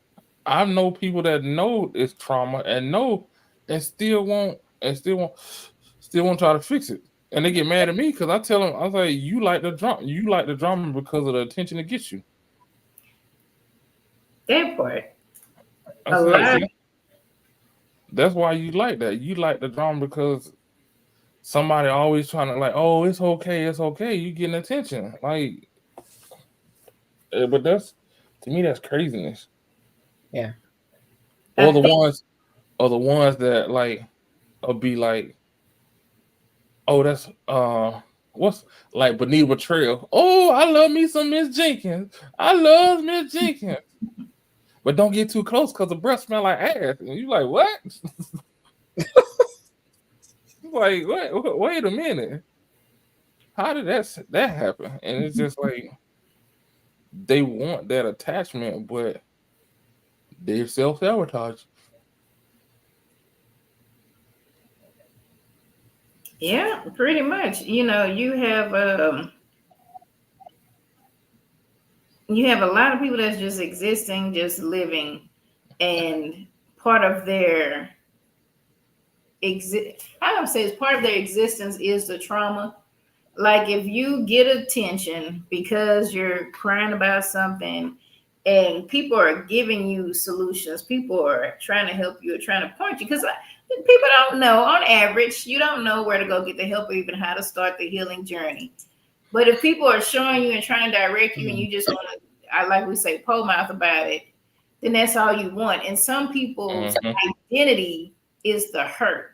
I know people that know it's trauma and know and still won't try to fix it. And they get mad at me because I tell them, I was like, you like the drama because of the attention it gets you. That part. I was like, see, that's why you like that. You like the drama because somebody always trying to like, oh, it's okay. You getting attention. Like, but that's, to me, that's craziness. Yeah. Or the ones that like, will be like, oh, that's what's like beneath betrayal. Oh, I love me some Miss Jenkins. I love Miss Jenkins. But don't get too close because the breath smell like ass. And you like, what? Like, what? Wait a minute. How did that happen? And it's just like they want that attachment, but they self-sabotage. Yeah, pretty much. You know, you have a lot of people that's just existing, just living, and part of their I don't say it's part of their existence is the trauma. Like if you get attention because you're crying about something and people are giving you solutions, people are trying to help you or trying to point you, because people don't know, on average, you don't know where to go get the help or even how to start the healing journey. But if people are showing you and trying to direct you and you just want to, I like we say, pole mouth about it, then that's all you want. And some people's identity is the hurt,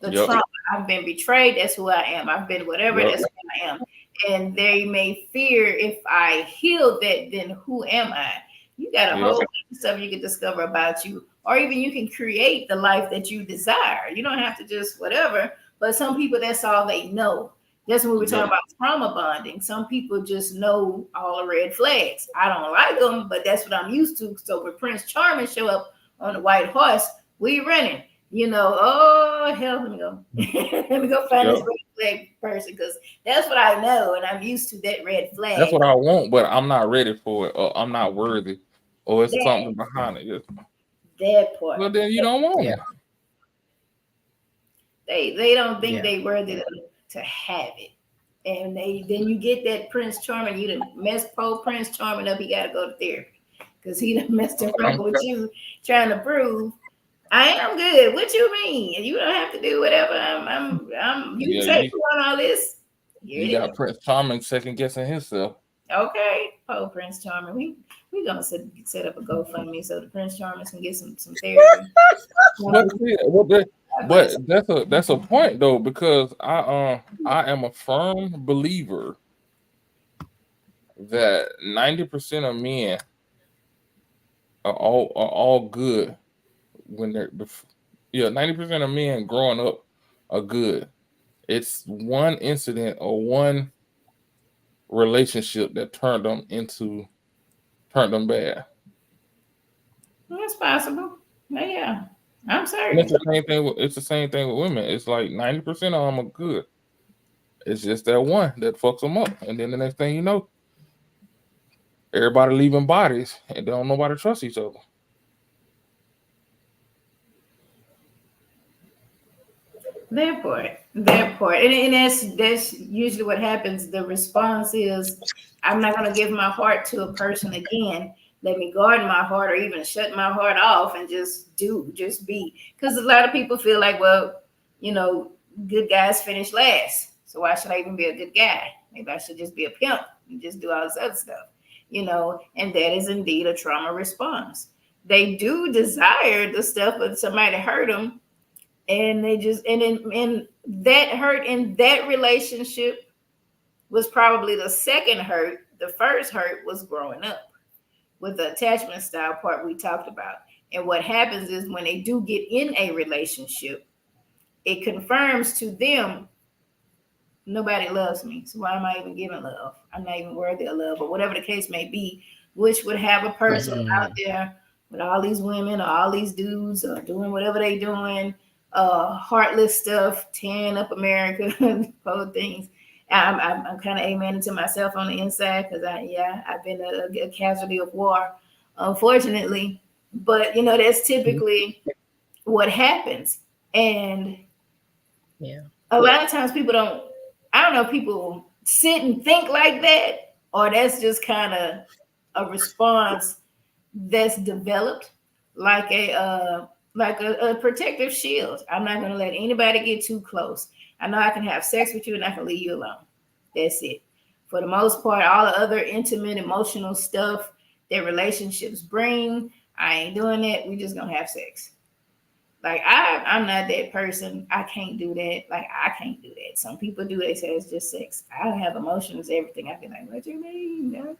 the trauma. I've been betrayed. That's who I am. I've been whatever. That's who I am. And they may fear, if I heal that, then who am I? You got a whole bunch of stuff you can discover about you, or even you can create the life that you desire. You don't have to just whatever. But some people, that's all they know. That's when we were talking about trauma bonding. Some people just know all the red flags. I don't like them, but that's what I'm used to. So when Prince Charming show up on the white horse, we running. You know, oh hell, let me go. Let me go find this red flag person, because that's what I know, and I'm used to that red flag. That's what I want, but I'm not ready for it, or I'm not worthy, or it's something behind it. That part. Well, then you don't want it. They don't think they worthy to have it. And then you get that Prince Charming, you done messed poor Prince Charming up, he gotta go to therapy. Because he done messed him up with you trying to prove I am good. What you mean? You don't have to do whatever. You say you want all this. You got Prince Charming second guessing himself. Okay, poor Prince Charming. We gonna set up a GoFundMe so the Prince Charming can get some therapy. But that's a point though, because I am a firm believer that 90% of men are all good when they're 90% of men growing up are good. It's one incident or one relationship that turned them bad. That's possible. Yeah. I'm sorry. It's the same thing with women. It's like 90% of them are good. It's just that one that fucks them up, and then the next thing you know, everybody leaving bodies and don't nobody trust each other. That part, and that's usually what happens. The response is, I'm not going to give my heart to a person again. Let me guard my heart, or even shut my heart off, and just be. Because a lot of people feel like, well, you know, good guys finish last, so why should I even be a good guy? Maybe I should just be a pimp and just do all this other stuff, you know. And that is indeed a trauma response. They do desire the stuff, but somebody hurt them, and they just and that hurt in that relationship was probably the second hurt. The first hurt was growing up with the attachment style part we talked about. And what happens is when they do get in a relationship, it confirms to them, nobody loves me, so why am I even giving love? I'm not even worthy of love, or whatever the case may be, which would have a person out there with all these women or all these dudes or doing whatever they doing, heartless stuff, tearing up America, whole things. I'm kind of amening to myself on the inside because I've been a casualty of war, unfortunately. But you know, that's typically what happens. And a lot of times people don't, I don't know, people sit and think like that, or that's just kind of a response that's developed like a protective shield. I'm not going to let anybody get too close. I know I can have sex with you and I can leave you alone. That's it. For the most part, all the other intimate, emotional stuff that relationships bring, I ain't doing that. We just gonna have sex. Like I'm not that person. I can't do that. Like I can't do that. Some people do. They say it's just sex. I have emotions, everything. I be like, what you mean?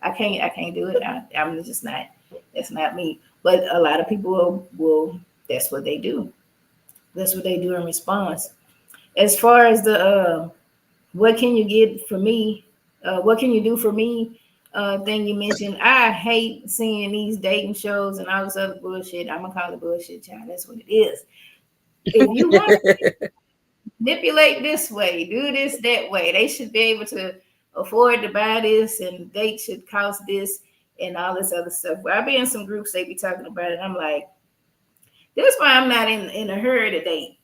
I can't do it. I'm just not. That's not me. But a lot of people will. That's what they do. That's what they do in response. As far as the what can you get for me? What can you do for me? Thing you mentioned. I hate seeing these dating shows and all this other bullshit. I'm gonna call it bullshit, child. That's what it is. If you want to manipulate this way, do this that way, they should be able to afford to buy this, and date should cost this, and all this other stuff. Well, I be in some groups, they be talking about it. I'm like, that's why I'm not in a hurry to date.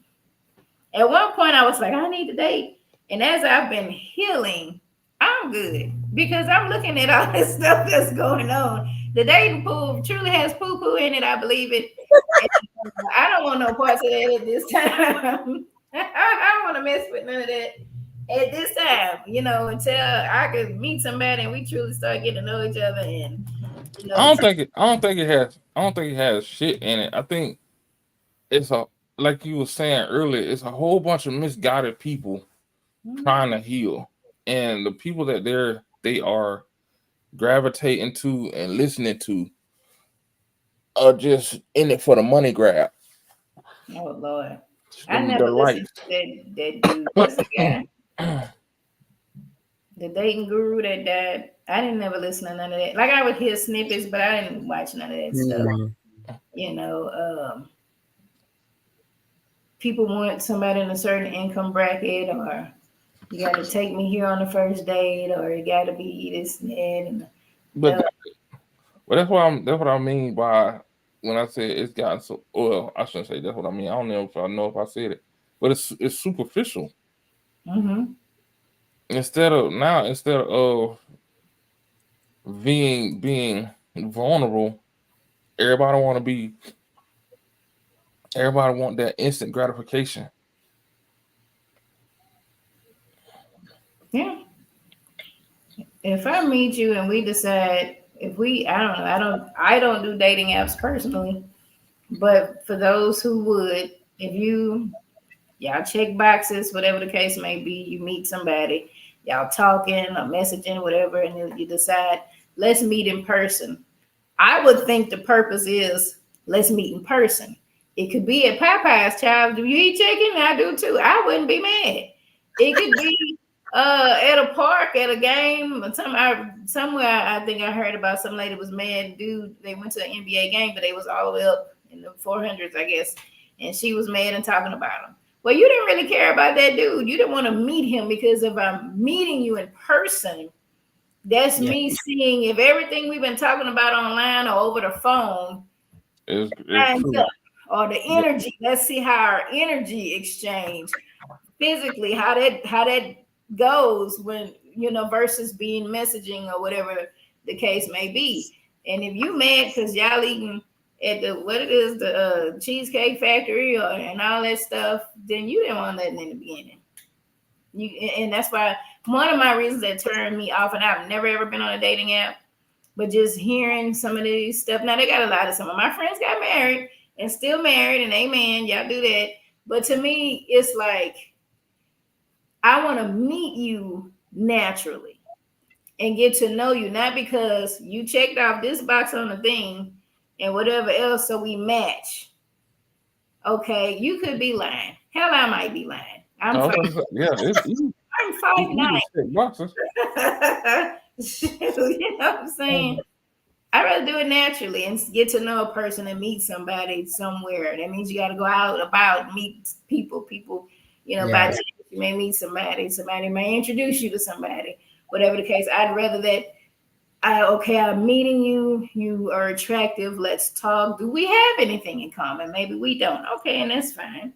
At one point, I was like, I need to date, and as I've been healing, I'm good because I'm looking at all this stuff that's going on. The dating pool truly has poo-poo in it. I believe it. And I don't want no parts of that at this time. I don't want to mess with none of that at this time, you know, until I could meet somebody and we truly start getting to know each other. And you know, I don't think it has shit in it. I think it's like you were saying earlier, it's a whole bunch of misguided people trying to heal. And the people that they are gravitating to and listening to are just in it for the money grab. oh Lord, I The never listened likes. to that dude. What's the guy? The dating guru that died. I didn't never listen to none of that. Like I would hear snippets, but I didn't watch none of that stuff. You know, people want somebody in a certain income bracket, or you got to take me here on the first date, or you got to be this and that. And But that's what I mean by when I say it's gotten so, well, I shouldn't say that's what I mean. I don't know if I said it, but it's superficial. Instead of being vulnerable, everybody want that instant gratification. yeah, if I meet you and we decide, if we, I don't know, I don't do dating apps personally, but for those who would, if y'all check boxes, whatever the case may be, you meet somebody, y'all talking or messaging, whatever, and you decide, let's meet in person. I would think the purpose is, let's meet in person. It could be at Popeye's, child. Do you eat chicken? I do too. I wouldn't be mad. It could be at a park, at a game, or somewhere. I think I heard about some lady was mad. Dude, they went to an NBA game, but they was all the way up in the 400s, I guess, and she was mad and talking about him. Well, you didn't really care about that dude. You didn't want to meet him because if I'm meeting you in person, That's me seeing if everything we've been talking about online or over the phone It's lines true. up, or the energy. Let's see how our energy exchange physically, how that goes when, you know, versus being messaging or whatever the case may be. And if you mad because y'all eating at the what it is, the Cheesecake Factory or and all that stuff, then you didn't want nothing in the beginning. And that's why one of my reasons that turned me off, and I've never ever been on a dating app, but just hearing some of these stuff. Now they got a lot of some of my friends got married and still married, and amen, y'all do that. But to me, it's like I want to meet you naturally and get to know you, not because you checked off this box on the thing and whatever else, so we match. Okay, you could be lying. Hell, I might be lying. I'm Oh, five. yeah, it's easy. I'm 5'9". Check boxes. You know what I'm saying? I'd rather do it naturally and get to know a person and meet somebody somewhere. That means you got to go out about, meet people. You know, by chance you may meet somebody. Somebody may introduce you to somebody. Whatever the case, I'd rather that. I'm meeting you. You are attractive. Let's talk. Do we have anything in common? Maybe we don't. Okay, and that's fine.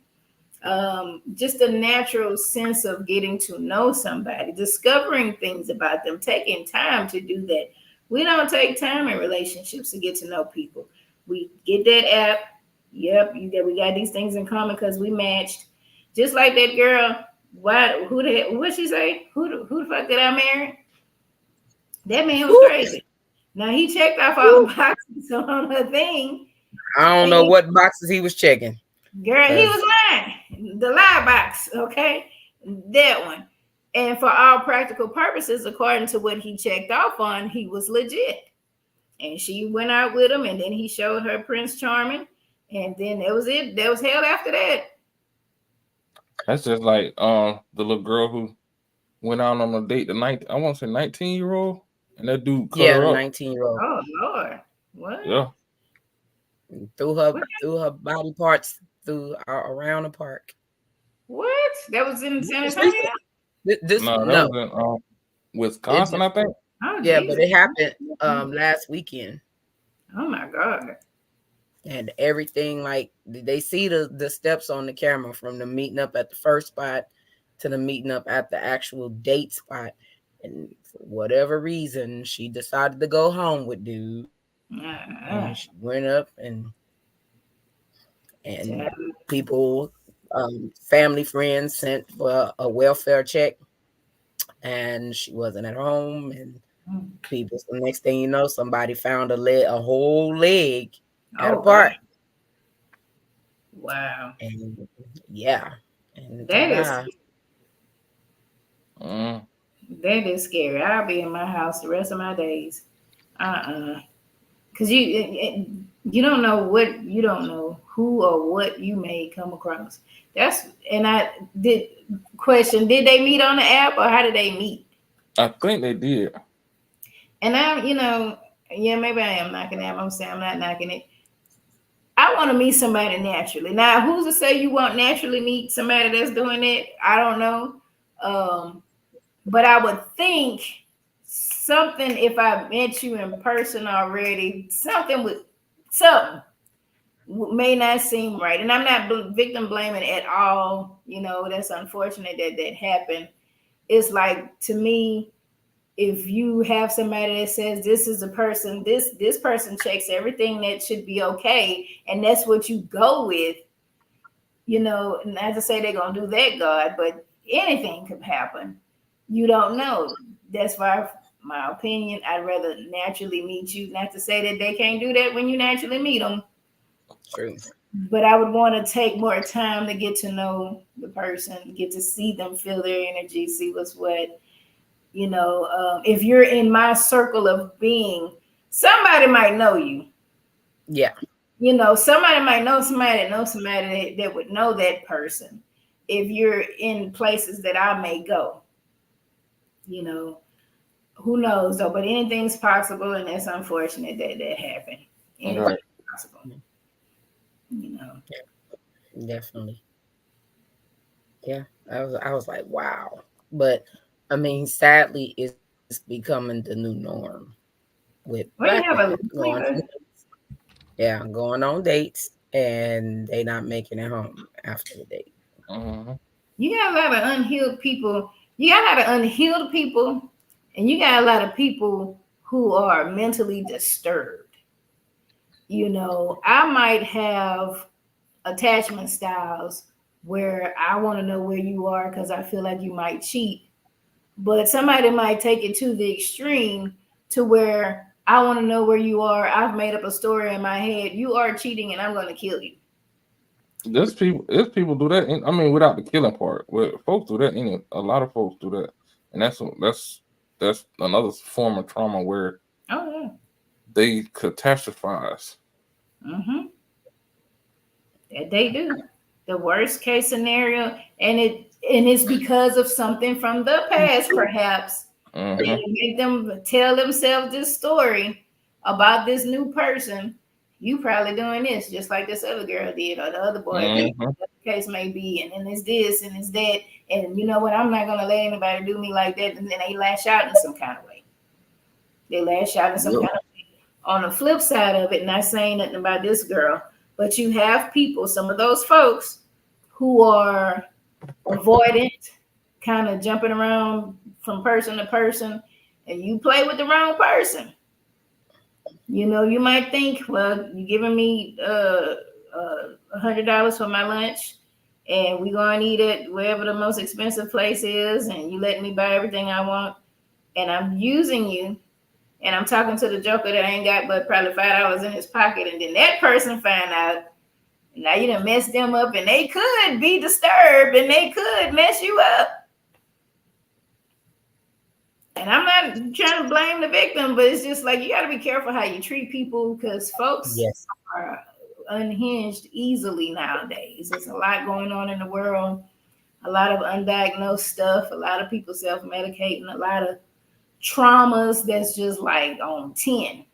Just a natural sense of getting to know somebody, discovering things about them, taking time to do that. We don't take time in relationships to get to know people. We get that app. Yep, we got these things in common because we matched. Just like that girl. What'd she say? Who the fuck did I marry? That man was crazy. Now he checked off all the boxes on her thing. I don't know what boxes he was checking. Girl, he was lying. The lie box, okay? That one. And for all practical purposes, according to what he checked off on, he was legit. And she went out with him, and then he showed her Prince Charming, and then that was it. That was hell after that. That's just like the little girl who went out on a date. I want to say 19-year-old, and that dude cut her up. 19-year-old. Oh Lord, what? Yeah. Threw her body parts around the park. What? That was in San Antonio? That was in Wisconsin, I think. Oh, yeah, Jesus. but it happened last weekend. Oh my God. And everything, like they see the steps on the camera from the meeting up at the first spot to the meeting up at the actual date spot. And for whatever reason, she decided to go home with dude. And she went up and people, family friends sent for a welfare check, and she wasn't at home. And people, so the next thing you know, somebody found a whole leg at a park. Wow. And yeah, and that is scary. I'll be in my house the rest of my days. Because you don't know who or what you may come across. Did they meet on the app, or how did they meet? I think they did. And maybe I am knocking it. I'm saying I'm not knocking it. I want to meet somebody naturally. Now, who's to say you won't naturally meet somebody that's doing it? I don't know. But I would think something, if I met you in person already, something may not seem right. And I'm not victim blaming at all. You know, that's unfortunate that happened. It's like, to me, if you have somebody that says this is a person, this person checks everything that should be okay, and that's what you go with, you know, not to say they're going to do that, God, but anything could happen. You don't know. That's why, my opinion, I'd rather naturally meet you. Not to say that they can't do that when you naturally meet them. True. But I would want to take more time to get to know the person, get to see them, feel their energy, see what's what. You know, if you're in my circle of being, somebody might know you. Yeah. You know, somebody might know somebody that knows somebody that would know that person. If you're in places that I may go, you know, who knows though? But anything's possible, and it's unfortunate that happened. Anything's possible. You know. Yeah, definitely. Yeah, I was like, wow. But I mean, sadly, it's becoming the new norm with We black have women a like going on, yeah, going on dates and they not making it home after the date. Mhm. you got a lot of unhealed people. You got a lot of unhealed people, and you got a lot of people who are mentally disturbed. I might have attachment styles where I want to know where you are because I feel like you might cheat, but somebody might take it to the extreme to where I want to know where you are. I've made up a story in my head. You are cheating, and I'm going to kill you. There's people do that. I mean, without the killing part, well, folks do that. A lot of folks do that, and that's another form of trauma where Oh they catastrophize. yeah. That they do. The worst case scenario, and it's because of something from the past, perhaps. Hmm. They make them tell themselves this story about this new person. You probably doing this just like this other girl did, or the other boy did, Hmm. whatever the case may be, and then it's this and it's that, and you know what? I'm not gonna let anybody do me like that, and then they lash out in some kind of way. They lash out in some Yep. kind of way. On the flip side of it, not saying nothing about this girl, but you have people, some of those folks who are avoidant, kind of jumping around from person to person, and you play with the wrong person. You might think, well, you're giving me $100 for my lunch, and we gonna eat it wherever the most expensive place is, and you letting me buy everything I want, and I'm using you, and I'm talking to the joker that ain't got but probably $5 in his pocket, and then that person find out. Now you done mess them up, and they could be disturbed, and they could mess you up. And I'm not trying to blame the victim, but it's just like you got to be careful how you treat people because folks Yes. are unhinged easily nowadays. There's a lot going on in the world, a lot of undiagnosed stuff, a lot of people self medicating, a lot of traumas that's just like on 10.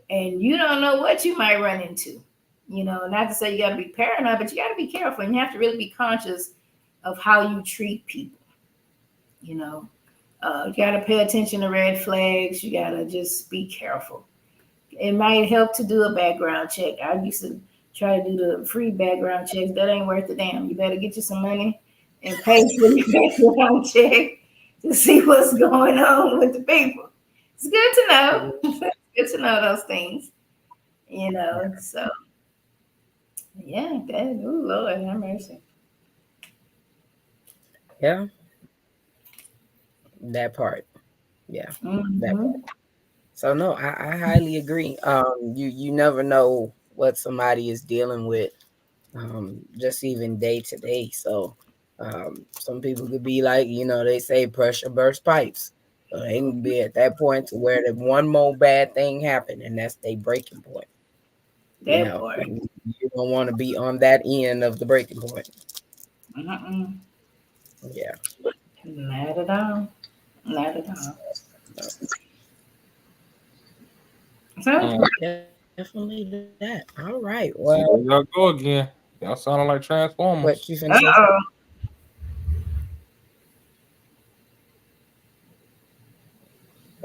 And you don't know what you might run into. Not to say you got to be paranoid, but you got to be careful and you have to really be conscious of how you treat people. You know, you got to pay attention to red flags. You got to just be careful. It might help to do a background check. I used to try to do the free background checks. That ain't worth a damn. You better get you some money and pay for your background check to see what's going on with the people. It's good to know. It's good to know those things. So yeah, oh Lord, have mercy. Yeah, that part. Yeah, that Mm-hmm. part. So no, I highly agree. You never know what somebody is dealing with, just even day to day. So, some people could be like, they say pressure burst pipes. So they can be at that point to where the one more bad thing happened, and that's their breaking point. That part. And you don't want to be on that end of the breaking point. Mm-mm. Yeah. Not at all. Not at all. No, So, definitely that. All right. Well, See, there y'all go again. Y'all sounding like what Transformers. you finna say? uh-oh.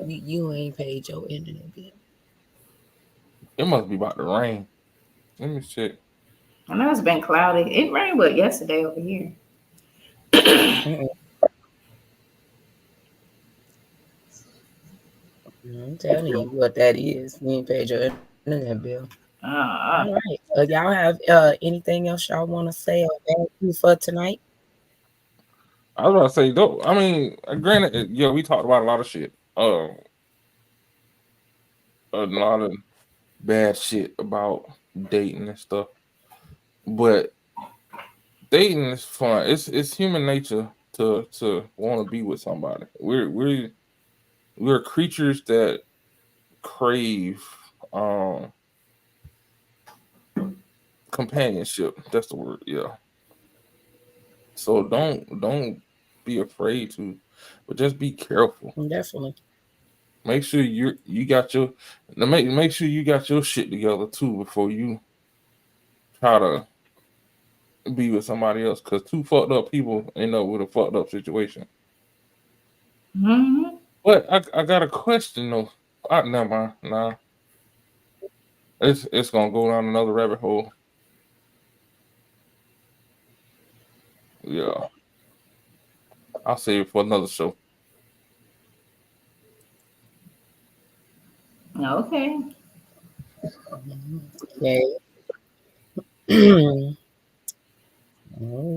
You ain't paid your internet bill. It must be about to rain. Let me check. I know it's been cloudy. It rained what yesterday over here. Mm-mm. I'm telling you what that is. You ain't paid your internet bill. All Uh, right. Y'all have anything else y'all want to say or thank you for tonight? I was about to say, though. I mean, granted, yeah, we talked about a lot of shit. A lot of bad shit about dating and stuff. But dating is fun. It's human nature to want to be with somebody. We're creatures that crave um companionship. That's the word. Yeah. So don't be afraid to, but just be careful. Definitely. Make sure you got your make sure you got your shit together too before you try to be with somebody else. Cause two fucked up people end up with a fucked up situation. mm-hmm. But I got a question though. Never mind. Nah, it's gonna go down another rabbit hole. Yeah, I'll save it for another show. Okay. Okay.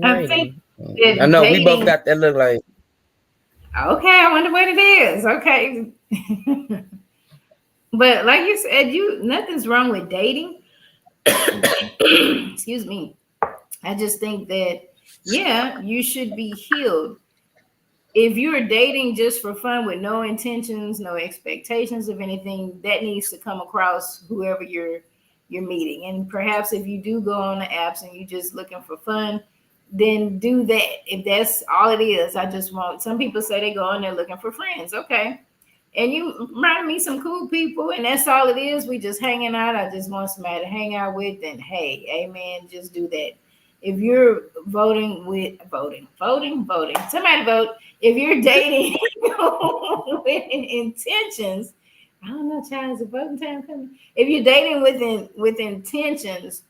I think Alrighty. I that know we both dating. got that look like. Okay, I wonder what it is. Okay. But like you said, nothing's wrong with dating. Excuse me. I just think that yeah, you should be healed. If you're dating just for fun with no intentions, no expectations of anything, that needs to come across whoever you're meeting. And perhaps if you do go on the apps and you're just looking for fun, then do that. If that's all it is, I just want. Some people say they go on there looking for friends. Okay, and you might meet some cool people, and that's all it is. We just hanging out. I just want somebody to hang out with, and hey, amen. Just do that. If you're voting, somebody vote. If you're dating with intentions, I don't know, child, is it voting time coming? If you're dating with intentions,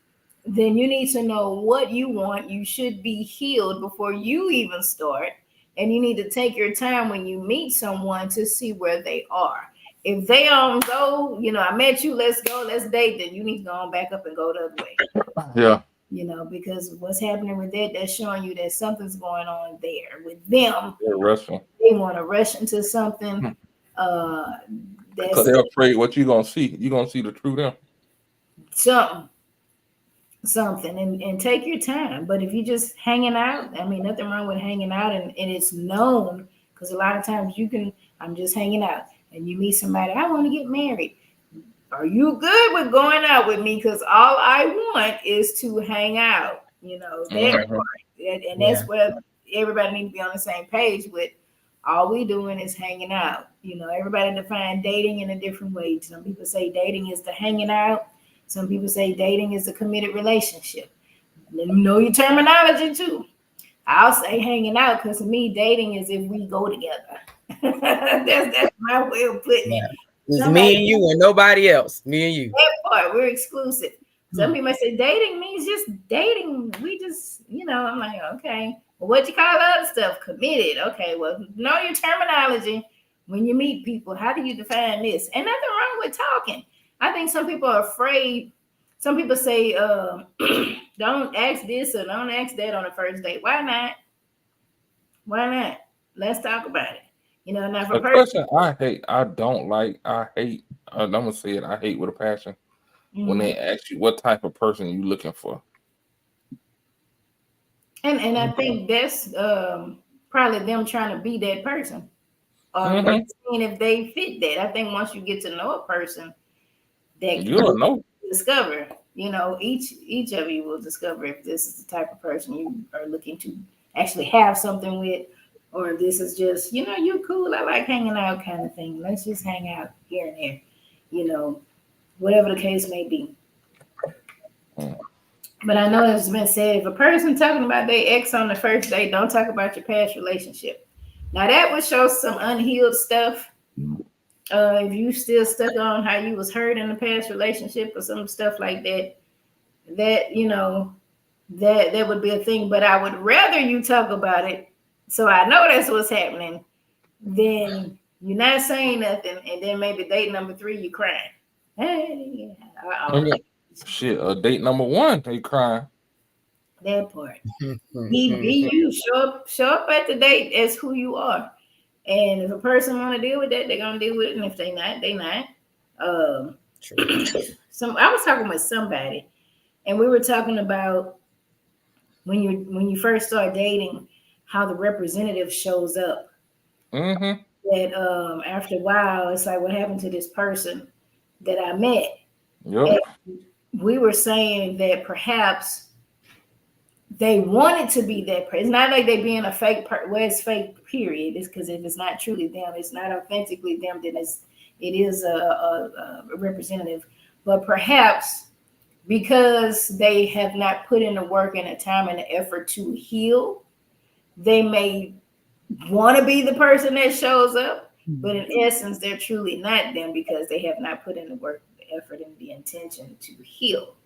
then you need to know what you want. You should be healed before you even start. And you need to take your time when you meet someone to see where they are. If they don't go, I met you, let's go, let's date, then you need to go on back up and go the other way. Yeah. Because what's happening with that's showing you that something's going on there with them. They're rushing. They want to rush into something. Because they're afraid what you're gonna see. You're gonna see the true them. Something and take your time. But if you're just hanging out, I mean, nothing wrong with hanging out, and it's known, because a lot of times I'm just hanging out and you meet somebody, I want to get married. Are you good with going out with me? Because all I want is to hang out, that part. And that's where everybody needs to be on the same page with. All we doing is hanging out. Everybody define dating in a different way. Some people say dating is the hanging out. Some people say dating is a committed relationship. Know your terminology too. I'll say hanging out, because to me, dating is if we go together. that's my way of putting it. It's me and you and nobody else. Me and you. That part, we're exclusive. Some people say dating means just dating. We just, I'm like, okay. Well, what you call other stuff? Committed. Okay, well, know your terminology when you meet people. How do you define this? And nothing wrong with talking. I think some people are afraid. Some people say, don't ask this or don't ask that on the first date. Why not? Why not? Let's talk about it. Now for question I hate, I'm gonna say it, I hate with a passion when they ask you what type of person you looking for. And I think that's probably them trying to be that person. Or seeing if they fit that. I think once you get to know a person, that you'll know. Discover, each of you will discover if this is the type of person you are looking to actually have something with, or if this is just, you cool, I like hanging out kind of thing. Let's just hang out here and there, whatever the case may be. But I know it's been said, if a person talking about their ex on the first date, don't talk about your past relationship. Now that would show some unhealed stuff. If you still stuck on how you was hurt in the past relationship or some stuff like that, that would be a thing. But I would rather you talk about it, so I know that's what's happening, than you're not saying nothing, and then maybe date number 3 you crying. Hey, shit, date number 1 they crying. That part. Be you. Show up at the date as who you are. And if a person want to deal with that, they're gonna deal with it. And if they not, they not. I was talking with somebody, and we were talking about when you first start dating, how the representative shows up. That after a while, it's like, what happened to this person that I met? Yep. We were saying that perhaps they wanted to be that person. It's not like they being a fake well, it's fake, period. It's because if it's not truly them, it's not authentically them, then it is a representative. But perhaps because they have not put in the work and the time and the effort to heal, they may want to be the person that shows up. but in essence, they're truly not them because they have not put in the work, the effort, and the intention to heal.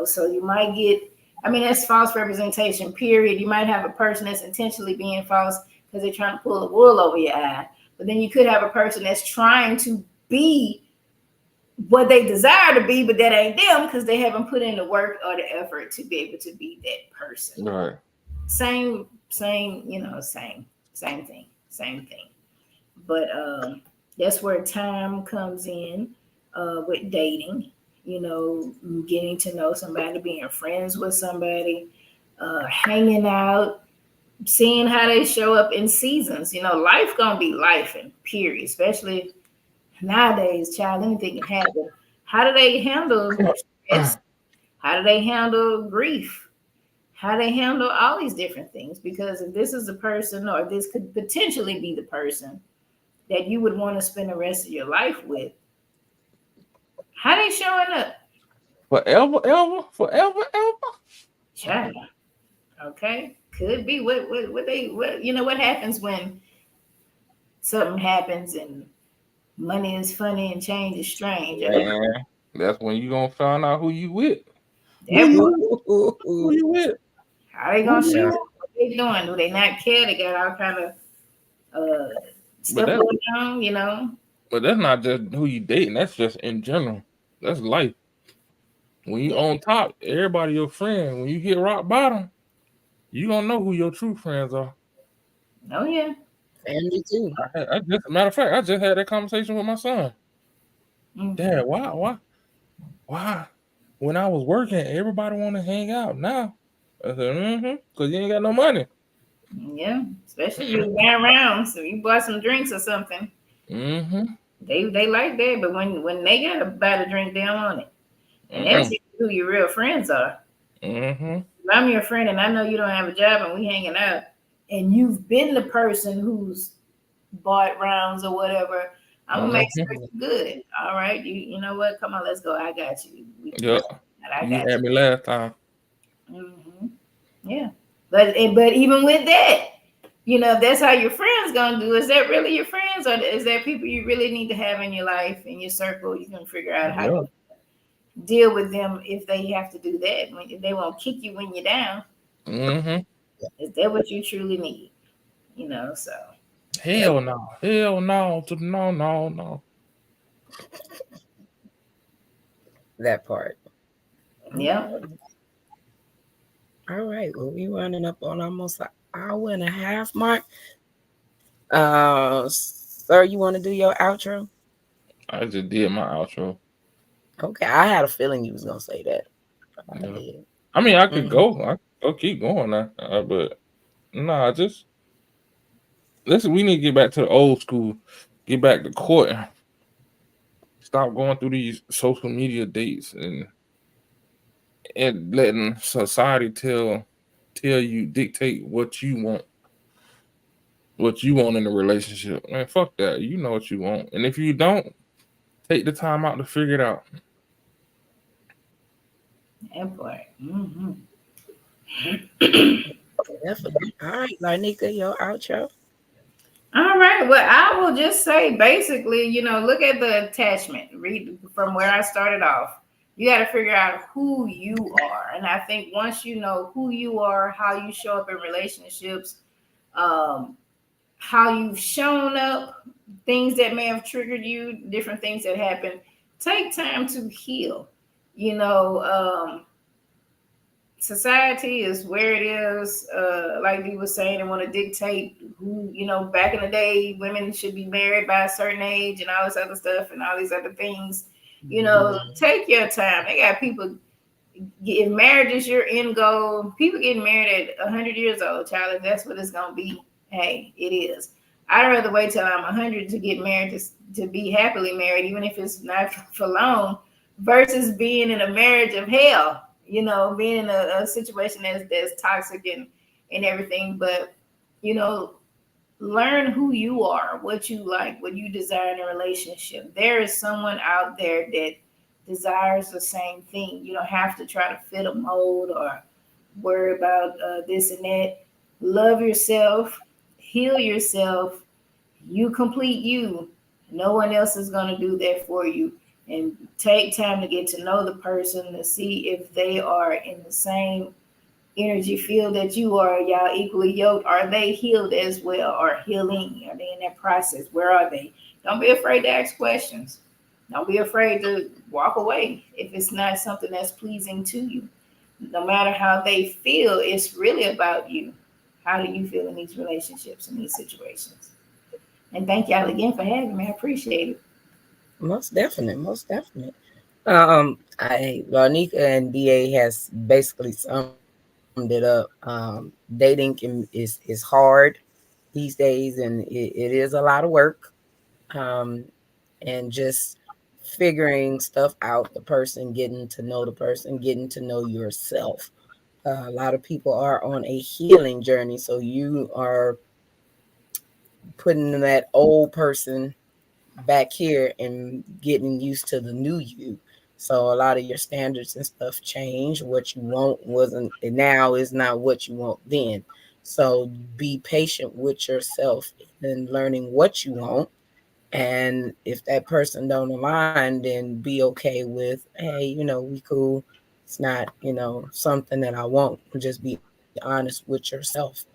So you might get, I mean, that's false representation, period. You might have a person that's intentionally being false because they're trying to pull the wool over your eye. But then you could have a person that's trying to be what they desire to be, but that ain't them because they haven't put in the work or the effort to be able to be that person. Right. Same, same thing. But that's where time comes in with dating, getting to know somebody, being friends with somebody, hanging out, seeing how they show up in seasons. Life gonna be life, and period. Especially nowadays, child, anything can happen. How do they handle stress? How do they handle grief? How they handle all these different things? Because if this is the person, or this could potentially be the person that you would want to spend the rest of your life with, how they showing up? Forever, ever, forever, ever. Child. Okay, could be what what happens when something happens and money is funny and change is strange. Man, that's when you gonna find out who you with. Who you with? How they gonna show Yeah. up? What they doing? Do they not care? They got all kind of stuff that- going on, But that's not just who you dating. That's just in general. That's life. When you on top, everybody your friend. When you get rock bottom, you don't know who your true friends are. Oh yeah. Family too. Matter of fact, I just had that conversation with my son. Mhm. Dad, why? When I was working, everybody want to hang out. Now, I said, because you ain't got no money. Yeah, especially if you been around, so you bought some drinks or something. Mm-hmm. They like that, but when they gotta buy the drink, they don't want it. And that's who your real friends are. Mm-hmm. If I'm your friend and I know you don't have a job and we hanging out, and you've been the person who's bought rounds or whatever, I'm gonna make sure you're good. All right, you know what? Come on, let's go. I got you. Yeah. I You got had me last time. Mm-hmm. Yeah, but even with that, if that's how your friends gonna do, is that really your friends, or is that people you really need to have in your life, in your circle? You can figure out how to deal with them if they have to do that. When they won't kick you when you're down. Mm-hmm. Is that what you truly need? So Hell no. Hell no. No. That part. yeah. All right. Well, we running up on almost an hour and a half mark. Sir, you want to do your outro? I just did my outro. Okay. I had a feeling you was gonna say that. Yeah. I mean, I could go. I could keep going now, but nah, just listen. We need to get back to the old school. Get back to court. Stop going through these social media dates and letting society tell you, dictate what you want in a relationship. Man, fuck that. You know what you want, and if you don't, take the time out to figure it out. That part. Mm-hmm. Definitely. All right, Larneka, your outro. All right. Well, I will just say basically, look at the attachment. Read from where I started off. You got to figure out who you are. And I think once you know who you are, how you show up in relationships, how you've shown up, things that may have triggered you, different things that happen, take time to heal. Society is where it is. Like we were saying, they want to dictate who, back in the day, women should be married by a certain age and all this other stuff and all these other things. Take your time. They got people, if marriage is your end goal, people getting married at 100 years old, child, if that's what it's going to be, hey, it is. I'd rather wait till I'm 100 to get married, to be happily married, even if it's not for long, versus being in a marriage of hell. Being in a situation that's toxic and everything. But, learn who you are, what you like, what you desire in a relationship. There is someone out there that desires the same thing. You don't have to try to fit a mold or worry about this and that. Love yourself, heal yourself, You complete you. No one else is going to do that for you. And take time to get to know the person to see if they are in the same energy field that you are. Y'all equally yoked. Are they healed as well, or healing? Are they in that process? Where are they? Don't be afraid to ask questions. Don't be afraid to walk away if it's not something that's pleasing to you. No matter how they feel, it's really about you. How do you feel in these relationships, in these situations? And thank y'all again for having me. I appreciate it. Most definite, most definite. I Larneka and DA has basically summed it up. Dating is hard these days, and it is a lot of work. Um, and just figuring stuff out, the person, getting to know the person, getting to know yourself. A lot of people are on a healing journey, so you are putting that old person back here and getting used to the new you. So a lot of your standards and stuff change. What you want wasn't now is not what you want then. So be patient with yourself and learning what you want. And if that person don't align, then be okay with, hey, we cool. It's not, something that I want. Just be honest with yourself.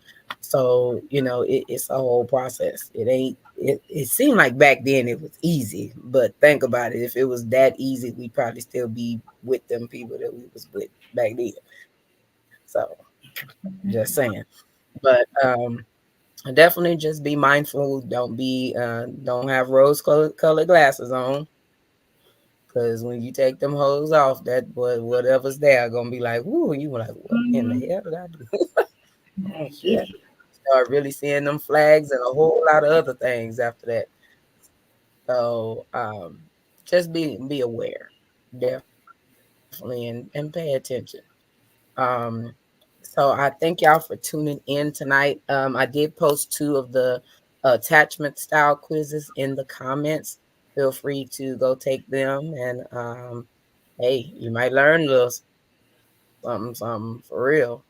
So, it's a whole process. It seemed like back then it was easy, but think about it. If it was that easy, we'd probably still be with them people that we was with back then. So just saying. But definitely just be mindful. Don't have rose colored glasses on. Because when you take them hoes off, that boy, whatever's there gonna be like, woo, you were like, what in the Mm-hmm. hell did I do? I Oh get shit. it. Start really seeing them flags and a whole lot of other things after that. So just be aware, definitely, and pay attention. Um so I thank y'all for tuning in tonight. I did post 2 of the attachment style quizzes in the comments. Feel free to go take them, and hey, you might learn a little something for real.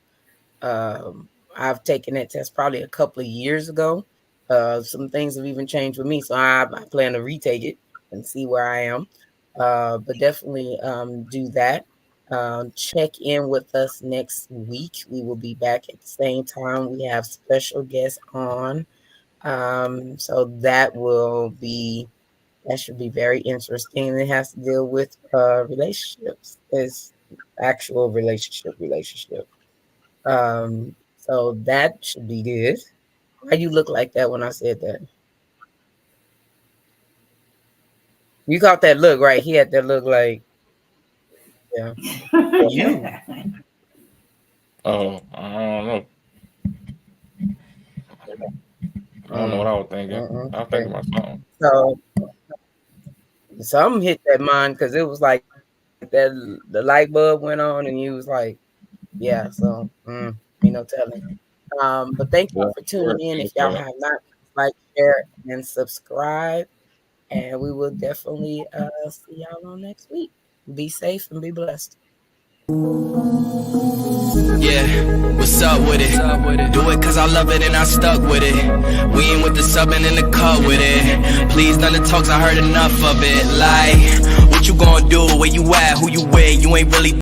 I've taken that test probably a couple of years ago. Some things have even changed with me, so I plan to retake it and see where I am. But definitely do that. Check in with us next week. We will be back at the same time. We have special guests on. So that should be very interesting. It has to deal with relationships. It's actual relationship. So that should be good. Why you look like that when I said that? You caught that look, right? He had that look like, yeah. You. Oh, I don't know. I don't know what I was thinking. I was thinking Okay. about something. So something hit that mind because it was like that the light bulb went on and you was like, yeah, so ain't no telling. But thank y'all for Yeah, tuning in. If y'all have yeah. not, like, share, and subscribe. And we will definitely see y'all on next week. Be safe and be blessed. Yeah, what's up with it? Do it cause I love it and I stuck with it. We ain't with the subbing in the cut with it. Please, none of the talks, I heard enough of it. Like, what you gonna do? Where you at? Who you with? You ain't really